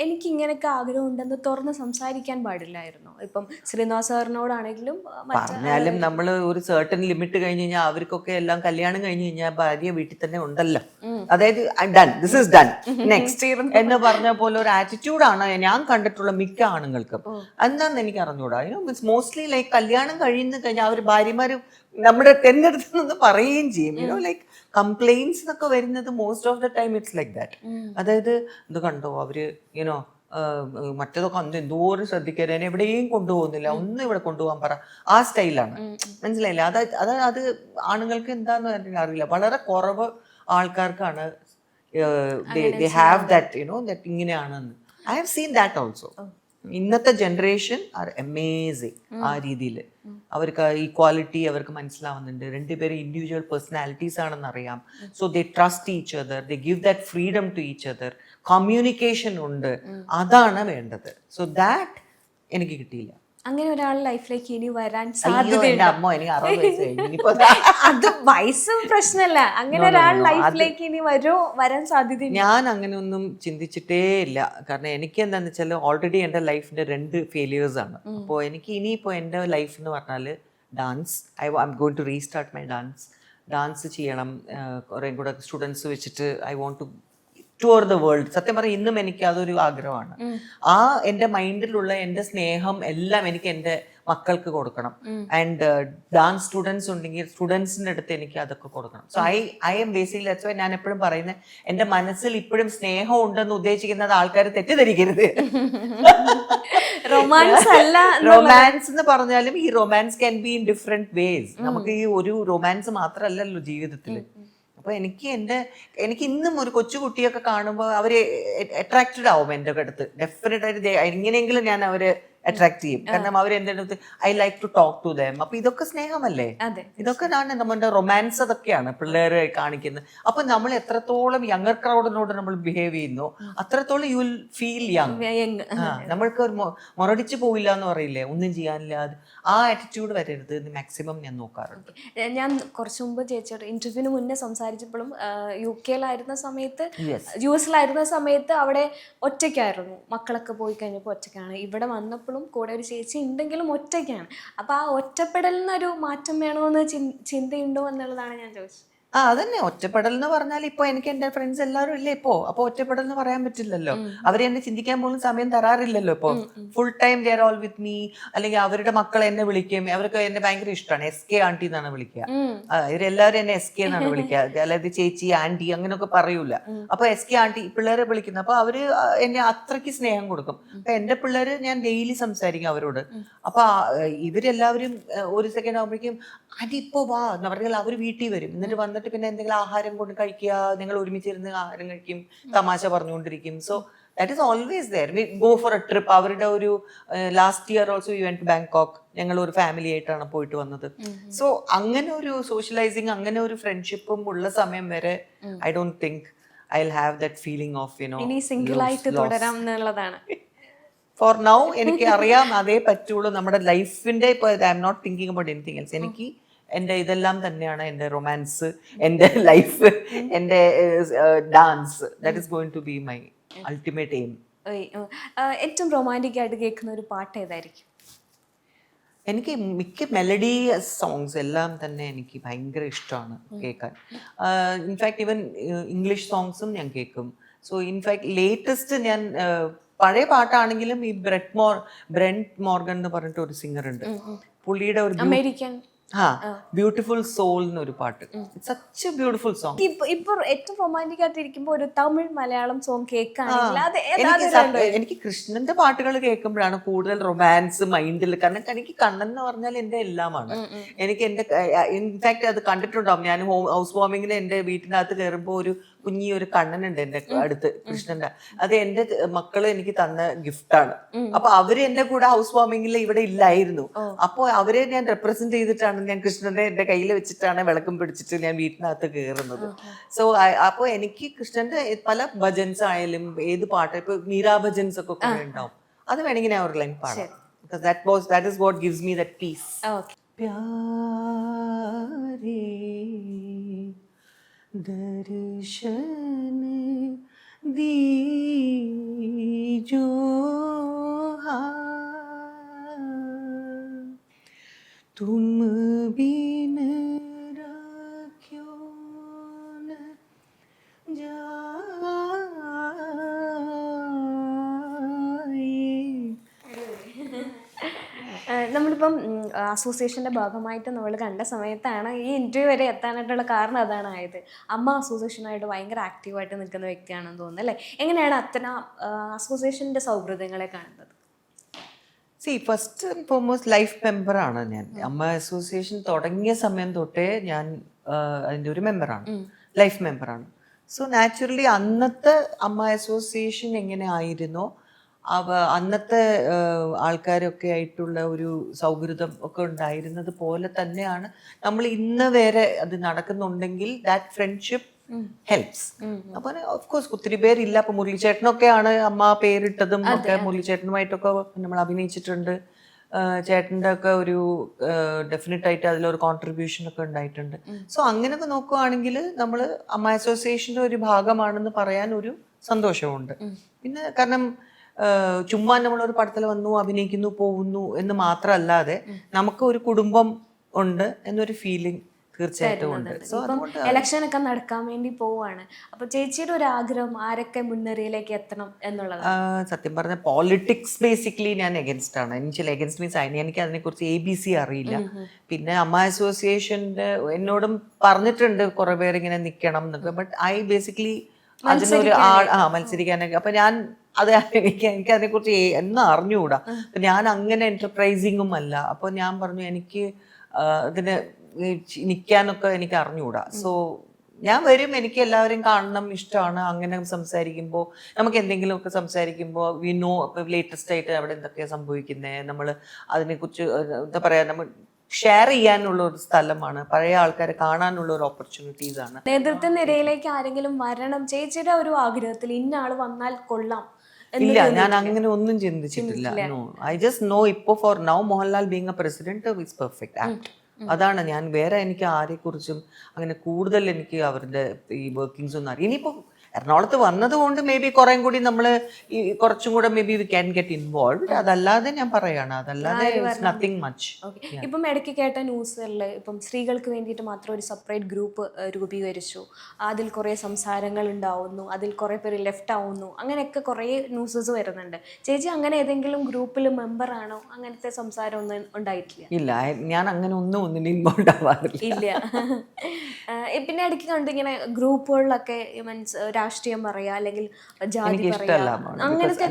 എനിക്ക് ഇങ്ങനെയൊക്കെ ആഗ്രഹം ഉണ്ടെന്ന് തുറന്ന് സംസാരിക്കാൻ പാടില്ലായിരുന്നു. ഇപ്പം ശ്രീനിവാസ് സാറിനോടാണെങ്കിലും പറഞ്ഞാലും നമ്മൾ ഒരു സർട്ടൻ ലിമിറ്റ് കഴിഞ്ഞ് കഴിഞ്ഞാൽ അവർക്കൊക്കെ എല്ലാം കല്യാണം കഴിഞ്ഞ് കഴിഞ്ഞാൽ ഭാര്യ വീട്ടിൽ തന്നെ ഉണ്ടല്ലോ. അതായത് done, this is done, next എന്ന് പറഞ്ഞ പോലെ ഒരു ആറ്റിറ്റ്യൂഡാണ് ഞാൻ കണ്ടിട്ടുള്ള മിക്ക ആണുങ്ങൾക്കും. എന്താണെന്ന് എനിക്ക് അറിഞ്ഞൂടാ. ഇറ്റ്സ് മോസ്റ്റ്ലി ലൈക്ക് കല്യാണം കഴിയുന്ന കഴിഞ്ഞാൽ അവർ ഭാര്യമാര് നമ്മുടെ തെരഞ്ഞെടുത്തെന്ന് പറയുകയും ചെയ്യും. ലൈക്ക് കംപ്ലൈൻസ് എന്നൊക്കെ വരുന്നത് most of the time it's like that. അതായത് ഇത് കണ്ടോ അവര് മറ്റേതൊക്കെ അന്ന് എന്തോരം ശ്രദ്ധിക്കാൻ, എന്നെ എവിടെയും കൊണ്ടുപോകുന്നില്ല, ഒന്നും ഇവിടെ കൊണ്ടുപോകാൻ പറ, ആ സ്റ്റൈലാണ്. മനസ്സിലായില്ല? അത് ആണുങ്ങൾക്ക് എന്താന്ന് അറിയില്ല. വളരെ കുറവ് ആൾക്കാർക്കാണ് they have that, that ഇങ്ങനെയാണെന്ന്. I have seen that also. ഇന്നത്തെ ജനറേഷൻ ആർ അമേസിങ്. ആ രീതിയിൽ അവർക്ക് ഈക്വാലിറ്റി അവർക്ക് മനസ്സിലാവുന്നുണ്ട്. രണ്ടുപേരും ഇൻഡിവിജ്വൽ പേഴ്സണാലിറ്റീസ് ആണെന്ന് അറിയാം. So they trust each other, they give that freedom to each other. Communication ഉണ്ട്, അതാണ് വേണ്ടത്. സോ ദാറ്റ് എനിക്ക് കിട്ടിയില്ല. അങ്ങനെ ഒരാൾ ലൈഫിലേക്ക് ഇനി വരാൻ സാധ്യതയുണ്ട്. അത് വയസ്സും പ്രശ്നമല്ല, അങ്ങനെ ഒരാൾ ലൈഫിലേക്ക് ഇനി വരാൻ സാധ്യത. ഞാൻ അങ്ങനെ ഒന്നും ചിന്തിച്ചിട്ടേ ഇല്ല. കാരണം എനിക്ക് എന്താന്ന് വെച്ചാൽ ഓൾറെഡി എൻ്റെ ലൈഫിന്റെ 2 ഫെയിലിയേഴ്സ് ആണ്. അപ്പോൾ എനിക്ക് ഇനിയിപ്പോൾ എൻ്റെ ലൈഫ് എന്ന് പറഞ്ഞാൽ dance. I'm going to restart my dance ചെയ്യണം. കുറേ കൂടെ സ്റ്റുഡൻസ് വെച്ചിട്ട് I want to tour the world. സത്യം പറഞ്ഞാൽ ഇന്നും എനിക്ക് അതൊരു ആഗ്രഹമാണ്. ആ എൻ്റെ മൈൻഡിലുള്ള എൻ്റെ സ്നേഹം എല്ലാം എനിക്ക് എൻ്റെ മക്കൾക്ക് കൊടുക്കണം. ആൻഡ് ഡാൻസ് സ്റ്റുഡൻസ് ഉണ്ടെങ്കിൽ സ്റ്റുഡൻസിന്റെ അടുത്ത് എനിക്ക് അതൊക്കെ കൊടുക്കണം. So I M basically that's why ഞാൻ എപ്പോഴും പറയുന്നത്, എൻ്റെ മനസ്സിൽ ഇപ്പോഴും സ്നേഹം ഉണ്ടെന്ന് ഉദ്ദേശിക്കുന്നത് ആൾക്കാർ തെറ്റിദ്ധരിക്കരുത്. റൊമാൻസ് എന്ന് പറഞ്ഞാലും ഈ romance can be in different vase. നമുക്ക് ഈ ഒരു റൊമാൻസ് മാത്രമല്ലല്ലോ ജീവിതത്തിൽ. അപ്പൊ എനിക്ക് ഇന്നും ഒരു കൊച്ചുകുട്ടിയൊക്കെ കാണുമ്പോൾ അവര് അട്രാക്റ്റഡ് ആവും എൻ്റെ അടുത്ത്. ഡെഫിനറ്റ് ആയിട്ട് എങ്ങനെയെങ്കിലും ഞാൻ അവര് അട്രാക്ട് ചെയ്യും. കാരണം അവർ എൻ്റെ അടുത്ത് I like to talk to them. അപ്പൊ ഇതൊക്കെ സ്നേഹമല്ലേ? ഇതൊക്കെ നമ്മുടെ റൊമാൻസ് അതൊക്കെയാണ് പിള്ളേരെ കാണിക്കുന്നത്. അപ്പൊ നമ്മൾ എത്രത്തോളം യങ്ങർ ക്രൗഡിനോട് നമ്മൾ ബിഹേവ് ചെയ്യുന്നു അത്രത്തോളം യു വിൽ ഫീൽ യങ്. നമ്മൾക്ക് മുരടിച്ചു പോയില്ല എന്ന് പറയില്ലേ, ഒന്നും ചെയ്യാനില്ല. ആ ആറ്റിറ്റ്യൂഡ് വരരുത് എന്ന് മാക്സിമം ഞാൻ നോക്കാറുണ്ട്. ഞാൻ കുറച്ചു മുമ്പ് ചേച്ചിയോട് ഇന്റർവ്യൂവിന് മുന്നേ സംസാരിച്ചപ്പോഴും UK-ലായിരുന്ന സമയത്ത്, US-ലായിരുന്ന സമയത്ത് അവിടെ ഒറ്റയ്ക്കായിരുന്നു. മക്കളൊക്കെ പോയി കഴിഞ്ഞപ്പോൾ ഒറ്റയ്ക്കാണ്. ഇവിടെ വന്നപ്പോഴും കൂടെ ഒരു ചേച്ചി ഉണ്ടെങ്കിലും ഒറ്റയ്ക്കാണ്. അപ്പൊ ആ ഒറ്റപ്പെടലിനൊരു മാറ്റം വേണമെന്ന് ചിന്തയുണ്ടോ എന്നുള്ളതാണ് ഞാൻ ചോദിച്ചത്. അതന്നെ ഒറ്റപ്പെടൽ എന്ന് പറഞ്ഞാൽ ഇപ്പൊ എനിക്ക് എന്റെ ഫ്രണ്ട്സ് എല്ലാവരും ഇല്ലേ ഇപ്പോ, അപ്പൊ ഒറ്റപ്പെടൽ എന്ന് പറയാൻ പറ്റില്ലല്ലോ. അവരെ എന്നെ ചിന്തിക്കാൻ പോലും സമയം തരാറില്ലല്ലോ ഇപ്പൊ. Full time they are all with me. അല്ലെങ്കിൽ അവരുടെ മക്കൾ എന്നെ വിളിക്കും, അവർക്ക് എന്നെ ഭയങ്കര ഇഷ്ടമാണ്. SK ആന്റി എന്നാണ് വിളിക്കുക. ഇവരെല്ലാവരും എന്നെ SK എന്നാണ് വിളിക്കുക, അതായത് ചേച്ചി ആന്റി അങ്ങനെയൊക്കെ പറയൂല. അപ്പൊ SK ആന്റി പിള്ളേരെ വിളിക്കുന്നത്. അപ്പൊ അവര് എന്നെ അത്രയ്ക്ക് സ്നേഹം കൊടുക്കും. അപ്പൊ എന്റെ പിള്ളേര് ഞാൻ ഡെയിലി സംസാരിക്കും അവരോട്. അപ്പൊ ഇവരെല്ലാവരും ഒരു സെക്കൻഡ് ആകുമ്പോഴേക്കും ആന്റി ഇപ്പോ വാ എന്ന് പറഞ്ഞാൽ അവർ വീട്ടിൽ വരും. എന്നിട്ട് വന്നിട്ട് പിന്നെ എന്തെങ്കിലും ആഹാരം കൊണ്ട് കഴിക്കുക, നിങ്ങൾ ഒരുമിച്ചിരുന്ന് ആഹാരം കഴിക്കും, തമാശ പറഞ്ഞുകൊണ്ടിരിക്കും. So that is always there. We go for a trip. അവരുടെ ഒരു last year also we went to Bangkok. ഞങ്ങൾ ഒരു ഫാമിലി ആയിട്ടാണ് പോയിട്ട് വന്നത്. സോ അങ്ങനെ ഒരു സോഷ്യലൈസിങ്, അങ്ങനെ ഒരു ഫ്രണ്ട്ഷിപ്പും ഉള്ള സമയം വരെ I don't think I will have that feeling of ഇനി സിംഗിൾ ആയിട്ട് തുടരാം എന്നുള്ളതാണ്. ഫോർ നൗ എനിക്ക് അറിയാം അതേ പറ്റുള്ളൂ നമ്മുടെ ലൈഫിന്റെ. ഇപ്പൊ I M not thinking about anything else. എനിക്ക് എൻ്റെ ഇതെല്ലാം തന്നെയാണ് എൻ്റെ റൊമാൻസ്, എൻ്റെ ലൈഫ്, എൻ്റെ dance. That is going to be my ultimate aim. ഏറ്റവും റൊമാൻറ്റിക് ആയിട്ട് കേൾക്കുന്ന ഒരു പാട്ട് ഏതായിരിക്കും? എനിക്ക് മിക്ക മെലഡി സോങ്സ് എല്ലാം തന്നെ എനിക്ക് ഭയങ്കര ഇഷ്ടമാണ് കേൾക്കാൻ. ഇൻഫാക്ട് ഈവൻ ഇംഗ്ലീഷ് സോങ്സും ഞാൻ കേൾക്കും. സോ ഇൻഫാക്ട് ലേറ്റസ്റ്റ് ഞാൻ പഴയ പാട്ടാണെങ്കിലും ഈ ബ്രെന്റ് മോർഗൻ എന്ന് പറഞ്ഞിട്ട് ഒരു സിംഗർ ഉണ്ട്. പുള്ളിയുടെ ഒരു അമേരിക്കൻ ബ്യൂട്ടിഫുൾ സോൾ എന്നൊരു പാട്ട്. Such a beautiful song. ഇപ്പൊ ഏറ്റവും റൊമാൻറ്റിക് ആയിട്ട് ഇരിക്കുമ്പോ ഒരു തമിഴ് മലയാളം സോങ് കേൾക്കുകയാണെങ്കിൽ എനിക്ക് കൃഷ്ണന്റെ പാട്ടുകൾ കേൾക്കുമ്പോഴാണ് കൂടുതൽ റൊമാൻസ് മൈൻഡിൽ. കാരണം എനിക്ക് കണ്ണൻ എന്ന് പറഞ്ഞാൽ എന്റെ എല്ലാമാണ്. എനിക്ക് എന്റെ ഇൻഫാക്ട് അത് കണ്ടിട്ടുണ്ടാവും. ഞാൻ ഹൗസ് വാമിങ്ങിന് എന്റെ വീട്ടിനകത്ത് കയറുമ്പോ ഒരു കുഞ്ഞിയൊരു കണ്ണനുണ്ട് എന്റെ അടുത്ത്, കൃഷ്ണന്റെ. അത് എന്റെ മക്കള് എനിക്ക് തന്ന ഗിഫ്റ്റാണ്. അപ്പൊ അവര് എന്റെ കൂടെ ഹൗസ് വാമിങ്ങിൽ ഇവിടെ ഇല്ലായിരുന്നു. അപ്പൊ അവരെ ഞാൻ റെപ്രസെന്റ് ചെയ്തിട്ടാണ് ഞാൻ കൃഷ്ണന്റെ എന്റെ കയ്യിൽ വെച്ചിട്ടാണ് വിളക്കും പിടിച്ചിട്ട് ഞാൻ വീട്ടിനകത്ത് കയറുന്നത്. സോ അപ്പൊ എനിക്ക് കൃഷ്ണന്റെ പല ഭജൻസ് ആയാലും ഏത് പാട്ട്, ഇപ്പൊ മീരാ ഭജൻസ് ഒക്കെ കുറെ ഉണ്ടാവും. അത് വേണമെങ്കിൽ ഞാൻ ഒരു ലൈൻ പാടാം. That is what gives me that peace. പ്യാരേ दर्शन दीजो तुम बिन राख्यो न നമ്മളിപ്പം അസോസിയേഷൻ്റെ ഭാഗമായിട്ട് നമ്മൾ കണ്ട സമയത്താണ് ഈ ഇൻ്റർവ്യൂ വരെ എത്താനായിട്ടുള്ള കാരണം അതാണ് ആയത്. അമ്മ അസോസിയേഷനായിട്ട് ഭയങ്കര ആക്റ്റീവായിട്ട് നിൽക്കുന്ന വ്യക്തിയാണെന്ന് തോന്നുന്നു അല്ലേ? എങ്ങനെയാണ് അത്തരം അസോസിയേഷൻ്റെ സൗഹൃദങ്ങളെ കാണുന്നത്? ഫസ്റ്റ് ആൻഡ് ഫോർമോസ്റ്റ് ലൈഫ് മെമ്പറാണ് ഞാൻ. അമ്മ അസോസിയേഷൻ തുടങ്ങിയ സമയം തൊട്ടേ ഞാൻ അതിൻ്റെ ഒരു മെമ്പറാണ്, ലൈഫ് മെമ്പറാണ്. സോ നാച്ചുറലി അന്നത്തെ അമ്മ അസോസിയേഷൻ എങ്ങനെ ആയിരുന്നോ അന്നത്തെ ആൾക്കാരൊക്കെ ആയിട്ടുള്ള ഒരു സൗഹൃദം ഒക്കെ ഉണ്ടായിരുന്നത് പോലെ തന്നെയാണ് നമ്മൾ ഇന്ന് വരെ അത് നടക്കുന്നുണ്ടെങ്കിൽ ദാറ്റ് ഫ്രണ്ട്ഷിപ്പ് ഹെൽപ്സ്. അപ്പൊ ഓഫ്കോഴ്സ് ഒത്തിരി പേരില്ല. അപ്പൊ മുരളിച്ചേട്ടനൊക്കെയാണ് അമ്മ പേരിട്ടതും ഒക്കെ. മുരളിച്ചേട്ടനുമായിട്ടൊക്കെ നമ്മൾ അഭിനയിച്ചിട്ടുണ്ട്. ചേട്ടൻ്റെ ഒക്കെ ഒരു ഡെഫിനറ്റ് ആയിട്ട് അതിലൊരു കോൺട്രിബ്യൂഷൻ ഒക്കെ ഉണ്ടായിട്ടുണ്ട്. സോ അങ്ങനെയൊക്കെ നോക്കുകയാണെങ്കിൽ നമ്മൾ അമ്മ അസോസിയേഷൻ്റെ ഒരു ഭാഗമാണെന്ന് പറയാൻ ഒരു സന്തോഷമുണ്ട്. പിന്നെ കാരണം ചുമ്മാ നമ്മളൊരു പടത്തിൽ വന്നു അഭിനയിക്കുന്നു പോകുന്നു എന്ന് മാത്രമല്ലാതെ നമുക്ക് ഒരു കുടുംബം ഉണ്ട് എന്നൊരു ഫീലിംഗ് തീർച്ചയായിട്ടും ഉണ്ട്. സോ അതുകൊണ്ട് ഇലക്ഷൻ ഒക്കെ നടക്കാൻ വേണ്ടി പോവാണ്. അപ്പൊ ചേച്ചിയുടെ ഒരു ആഗ്രഹം ആരൊക്കെ മുൻനിരയിലേക്ക് എത്തണം എന്നുള്ളത്? സത്യം പറഞ്ഞ പോളിറ്റിക്സ് ബേസിക്കലി ഞാൻ എഗൻസ്റ്റ് ആണ്. എഗൻസ്റ്റ് മീൻസ് എനിക്ക് അതിനെക്കുറിച്ച് ABC അറിയില്ല. പിന്നെ അമ്മ അസോസിയേഷന്റെ എന്നോടും പറഞ്ഞിട്ടുണ്ട് കുറെ പേരിങ്ങനെ നിൽക്കണം എന്നൊക്കെ. ബട്ട് ഐ ബേസിക്കലി അതിനൊരു മത്സരിക്കാനൊക്കെ. അപ്പൊ ഞാൻ എനിക്ക് അതിനെക്കുറിച്ച് എന്നും അറിഞ്ഞുകൂടാ. ഞാൻ അങ്ങനെ എന്റർപ്രൈസിങ്ങും അല്ല. അപ്പൊ ഞാൻ പറഞ്ഞു എനിക്ക് ഇതിന് നിൽക്കാനൊക്കെ എനിക്ക് അറിഞ്ഞുകൂടാ. സോ ഞാൻ വരും, എനിക്ക് എല്ലാവരും കാണണം, ഇഷ്ടമാണ്. അങ്ങനെ സംസാരിക്കുമ്പോൾ നമുക്ക് എന്തെങ്കിലുമൊക്കെ സംസാരിക്കുമ്പോൾ വി നോ ലേറ്റസ്റ്റ് ആയിട്ട് അവിടെ എന്തൊക്കെയാണ് സംഭവിക്കുന്നത്, നമ്മൾ അതിനെക്കുറിച്ച് എന്താ പറയാ, നമ്മൾ ഷെയർ ചെയ്യാനുള്ള ഒരു സ്ഥലമാണ്. പഴയ ആൾക്കാരെ കാണാനുള്ള ഒരു ഓപ്പർച്യൂണിറ്റീസ് ആണ്. നേതൃത്വ നിരയിലേക്ക് ആരെങ്കിലും വരണം ചേച്ചിയുടെ ഒരു ആഗ്രഹത്തിൽ ഇന്ന ആള് വന്നാൽ കൊള്ളാം? ഇല്ല, ഞാൻ അങ്ങനെ ഒന്നും ചിന്തിച്ചിട്ടില്ല. നോ, ഐ ജസ്റ്റ് നോ ഇപ്പോ for now Mohanlal being A president is perfect act. അതാണ് ഞാൻ. വേറെ എനിക്ക് ആരെക്കുറിച്ചും അങ്ങനെ കൂടുതൽ എനിക്ക് അവരുടെ ഈ വർക്കിങ്സ് ഒന്നും അറിയാം. ഇനിയിപ്പോ എറണാകുളത്ത് വന്നതുകൊണ്ട് മേ ബി കുറേം കൂടി നമ്മൾ കുറച്ചും കൂടെ may be we can get involve. അതല്ലാതെ ഞാൻ പറയാണ്, അതല്ലാതെ നത്തിങ് മച്ച്. ഓക്കെ. ഇപ്പം ഇടയ്ക്ക് കേട്ട ന്യൂസുകളിൽ ഇപ്പം സ്ത്രീകൾക്ക് വേണ്ടിയിട്ട് മാത്രം ഒരു സെപ്പറേറ്റ് ഗ്രൂപ്പ് രൂപീകരിച്ചു, അതിൽ കുറേ സംസാരങ്ങൾ ഉണ്ടാവുന്നു, അതിൽ കുറേ പേര് ലെഫ്റ്റ് ആവുന്നു, അങ്ങനെയൊക്കെ കുറേ ന്യൂസസ് വരുന്നുണ്ട്. ചേച്ചി അങ്ങനെ ഏതെങ്കിലും ഗ്രൂപ്പിൽ മെമ്പർ ആണോ? അങ്ങനത്തെ സംസാരം ഒന്നും ഉണ്ടായിട്ടില്ല? ഇല്ല, ഞാൻ അങ്ങനെ ഒന്നിനും ഇൻവോൾവ് ആവാറില്ല. ഇല്ല. പിന്നെ ഇടയ്ക്ക് കണ്ട് ഇങ്ങനെ ഗ്രൂപ്പുകളിലൊക്കെ മീൻസ് രാഷ്ട്രീയം പറയാ അല്ലെങ്കിൽ ജാതി എനിക്ക് പറയാ, ഇഷ്ടമല്ല. അങ്ങനത്തെ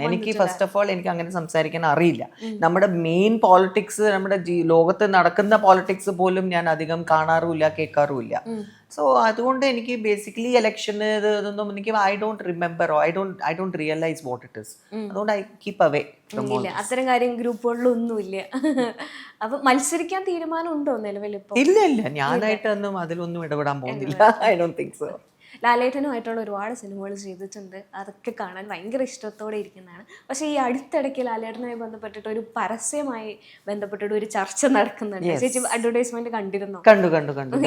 എനിക്ക് ഫസ്റ്റ് ഓഫ് ഓൾ എനിക്ക് അങ്ങനെ സംസാരിക്കാൻ അറിയില്ല. നമ്മുടെ മെയിൻ പോളിറ്റിക്സ്, നമ്മുടെ ലോകത്ത് നടക്കുന്ന പോളിറ്റിക്സ് പോലും ഞാൻ അധികം കാണാറുമില്ല, കേൾക്കാറുമില്ല. സോ അതുകൊണ്ട് എനിക്ക് ബേസിക്കലി ഇലക്ഷന് ഇതൊന്നും എനിക്ക് I don't remember, I don't realise what it is. അതുകൊണ്ട് ഐ കീപ്പ് അവേ. ഇല്ല, അത്തരം കാര്യം ഗ്രൂപ്പുകളിലൊന്നും ഇല്ല. അപ്പൊ മത്സരിക്കാൻ തീരുമാനം ഉണ്ടോ നിലവിൽ ഇപ്പൊ? ഇല്ല, ഞാനായിട്ടൊന്നും അതിലൊന്നും ഇടപെടാൻ പോകുന്നില്ല. I don't think so. ലാലേട്ടനുമായിട്ടുള്ള ഒരുപാട് സിനിമകൾ ചെയ്തിട്ടുണ്ട്, അതൊക്കെ കാണാൻ ഭയങ്കര ഇഷ്ടത്തോടെ ഇരിക്കുന്നതാണ്. പക്ഷേ ഈ അടുത്തിടയ്ക്ക് ലാലേട്ടനുമായി ബന്ധപ്പെട്ടിട്ട് ഒരു പരസ്യമായി ബന്ധപ്പെട്ടിട്ട് ഒരു ചർച്ച നടക്കുന്നുണ്ട്. ചേച്ചി അഡ്വർടൈസ്മെന്റ് കണ്ടിരുന്നോ? കണ്ടു.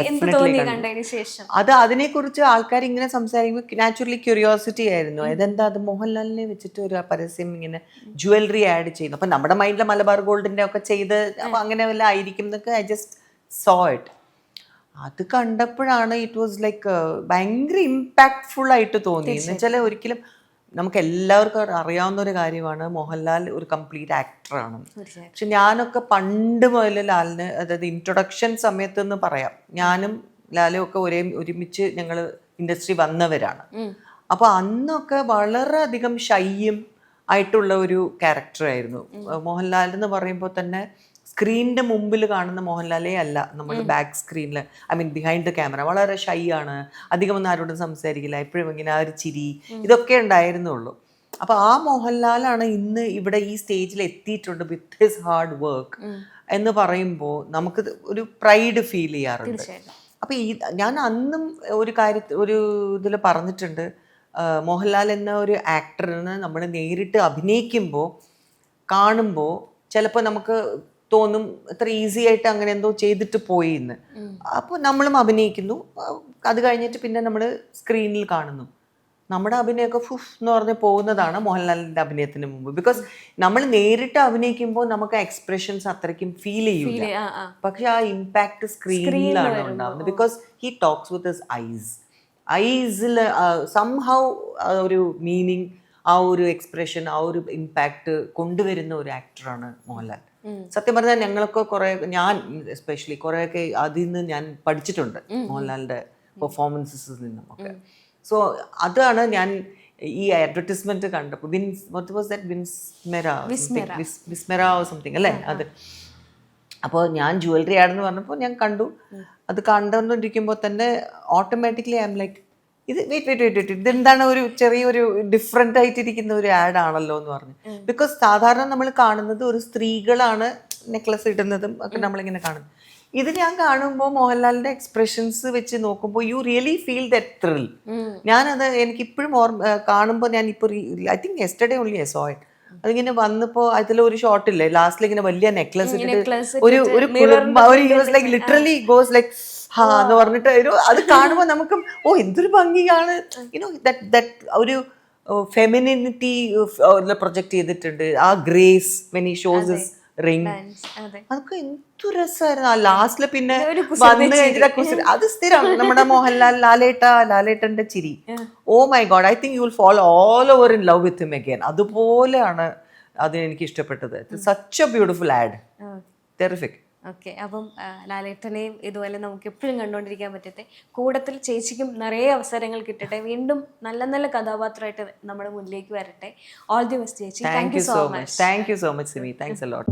എന്ത് തോന്നി കണ്ടതിന് ശേഷം? അതിനെക്കുറിച്ച് ആൾക്കാർ ഇങ്ങനെ സംസാരിക്കുമ്പോൾ നാച്ചുറലി ക്യൂരിയോസിറ്റി ആയിരുന്നു. ഇതെന്താ, അത് മോഹൻലാലിനെ വെച്ചിട്ട് ഒരു പരസ്യം ഇങ്ങനെ ജ്വല്ലറി ആഡ് ചെയ്യുന്നു. അപ്പൊ നമ്മുടെ മൈൻഡിലെ മലബാർ ഗോൾഡിന്റെ ഒക്കെ ചെയ്ത് അപ്പൊ അങ്ങനെ വല്ല ആയിരിക്കും എന്നൊക്കെ ഐ ജസ്റ്റ് സോ ഇറ്റ്. അത് കണ്ടപ്പോഴാണ് ഇറ്റ് വാസ് ലൈക്ക് ഭയങ്കര ഇമ്പാക്ട്ഫുൾ ആയിട്ട് തോന്നി. എന്ന് വെച്ചാൽ ഒരിക്കലും നമുക്ക് എല്ലാവർക്കും അറിയാവുന്ന ഒരു കാര്യമാണ് മോഹൻലാൽ ഒരു കംപ്ലീറ്റ് ആക്ടറാണ്. പക്ഷെ ഞാനൊക്കെ പണ്ട് മുതൽ ലാലിന്, അതായത് ഇൻട്രൊഡക്ഷൻ സമയത്ത് എന്ന് പറയാം, ഞാനും ലാലും ഒക്കെ ഒരുമിച്ച് ഞങ്ങൾ ഇൻഡസ്ട്രി വന്നവരാണ്. അപ്പോൾ അന്നൊക്കെ വളരെയധികം ഷൈയും ആയിട്ടുള്ള ഒരു ക്യാരക്ടറായിരുന്നു മോഹൻലാൽ എന്ന് പറയുമ്പോൾ തന്നെ. സ്ക്രീനിന്റെ മുമ്പിൽ കാണുന്ന മോഹൻലാലേ അല്ല നമ്മൾ ബാക്ക് സ്ക്രീനിൽ, I mean behind the camera. വളരെ ഷൈ ആണ്, അധികമൊന്നും ആരോടും സംസാരിക്കില്ല, എപ്പോഴും ഇങ്ങനെ ആ ഒരു ചിരി ഇതൊക്കെ ഉണ്ടായിരുന്നുള്ളൂ. അപ്പോൾ ആ മോഹൻലാലാണ് ഇന്ന് ഇവിടെ ഈ സ്റ്റേജിൽ എത്തിയിട്ടുണ്ട് വിത്ത് ഹിസ് ഹാർഡ് വർക്ക് എന്ന് പറയുമ്പോൾ നമുക്ക് ഒരു പ്രൈഡ് ഫീൽ ചെയ്യാറുണ്ട്. അപ്പോൾ ഞാൻ അന്നും ഒരു ഇതിൽ പറഞ്ഞിട്ടുണ്ട്, മോഹൻലാൽ എന്ന ഒരു ആക്ടറിന് നമ്മൾ നേരിട്ട് അഭിനയിക്കുമ്പോൾ കാണുമ്പോൾ ചിലപ്പോൾ നമുക്ക് തോന്നും എത്ര ഈസി ആയിട്ട് അങ്ങനെ എന്തോ ചെയ്തിട്ട് പോയി എന്ന്. അപ്പോൾ നമ്മളും അഭിനയിക്കുന്നു, അത് കഴിഞ്ഞിട്ട് പിന്നെ നമ്മൾ സ്ക്രീനിൽ കാണുന്നു, നമ്മുടെ അഭിനയമൊക്കെ ഫുഫ് എന്ന് പറഞ്ഞ് പോകുന്നതാണ് മോഹൻലാലിൻ്റെ അഭിനയത്തിന് മുമ്പ്. ബിക്കോസ് നമ്മൾ നേരിട്ട് അഭിനയിക്കുമ്പോൾ നമുക്ക് എക്സ്പ്രഷൻസ് അത്രയ്ക്കും ഫീൽ ചെയ്യില്ല, പക്ഷെ ആ ഇമ്പാക്ട് സ്ക്രീനിലാണ് ഉണ്ടാവുന്നത്. Because he talks with his ഐസിൽ സംഹൗ ഒരു മീനിങ്, ആ ഒരു എക്സ്പ്രഷൻ, ആ ഒരു ഇമ്പാക്ട് കൊണ്ടുവരുന്ന ഒരു ആക്ടറാണ് മോഹൻലാൽ. സത്യം പറഞ്ഞാൽ ഞങ്ങളൊക്കെ ഞാൻ എസ്പെഷ്യലി കുറേയൊക്കെ അതിൽ നിന്ന് ഞാൻ പഠിച്ചിട്ടുണ്ട് മോഹൻലാലിൻ്റെ പെർഫോമൻസസിൽ നിന്നും ഒക്കെ. സോ അതാണ് ഞാൻ ഈ അഡ്വർടൈസ്മെന്റ് കണ്ടപ്പോൾ വിസ്മെര സംതിങ് അല്ലേ അത്. അപ്പോൾ ഞാൻ ജ്വല്ലറി ആഡെന്ന് പറഞ്ഞപ്പോൾ ഞാൻ കണ്ടു. അത് കണ്ടുകൊണ്ടിരിക്കുമ്പോൾ തന്നെ ഓട്ടോമാറ്റിക്കലി ഐ എം ലൈക്ക്, ഇത് വെയിറ്റ് ഇതെന്താണ് ഒരു ചെറിയൊരു ഡിഫറെൻ്റ് ആയിട്ടിരിക്കുന്ന ഒരു ആഡ് ആണല്ലോ എന്ന് പറഞ്ഞു. ബിക്കോസ് സാധാരണ നമ്മൾ കാണുന്നത് ഒരു സ്ത്രീകളാണ് നെക്ലസ് ഇടുന്നതും ഒക്കെ നമ്മളിങ്ങനെ കാണുന്നു. ഇത് ഞാൻ കാണുമ്പോൾ മോഹൻലാലിന്റെ എക്സ്പ്രഷൻസ് വെച്ച് നോക്കുമ്പോൾ you really feel that thrill. ഞാനത് എനിക്കിപ്പോഴും കാണുമ്പോൾ ഞാൻ ഇപ്പോൾ I think yesterday only I so it. അതിങ്ങനെ വന്നപ്പോ അതിലൊരു ഷോട്ടില്ലേ ലാസ്റ്റിൽ ഇങ്ങനെ വലിയ നെക്ലസ് ഇട്ടിട്ട് ഒരു ലൈക്ക് ലിറ്ററലി ഗോസ് ലൈക്ക് ഹാ എന്ന് പറഞ്ഞിട്ട് അത് കാണുമ്പോൾ നമുക്ക് ഓ എന്തൊരു ഭംഗിയാണ്, യുനോ ദാറ്റ് ഒരു ഫെമിനിറ്റി പ്രൊജക്ട് ചെയ്തിട്ടുണ്ട്. ആ grace when he shows his ring, അതൊക്കെ എന്തു രസമായിരുന്നു. ആ ലാസ്റ്റില് പിന്നെ വന്നു കഴിഞ്ഞിട്ട് അത് സ്ഥിരം നമ്മുടെ ലാലേട്ടന്റെ ചിരി. Oh my God, I think you will fall all over in love with him again. അതുപോലെയാണ് അത് എനിക്ക് ഇഷ്ടപ്പെട്ടത്. Such a beautiful ad, terrific. Okay. അപ്പം ലാലേട്ടനെയും ഇതുപോലെ നമുക്ക് എപ്പോഴും കണ്ടുകൊണ്ടിരിക്കാൻ പറ്റട്ടെ. കൂടത്തിൽ ചേച്ചിക്കും നിറയെ അവസരങ്ങൾ കിട്ടട്ടെ, വീണ്ടും നല്ല നല്ല കഥാപാത്രമായിട്ട് നമ്മുടെ മുന്നിലേക്ക് വരട്ടെ. ഓൾ ദി ബെസ്റ്റ് ചേച്ചി. Thank you so much. Thank you so much Simi. Thanks a lot.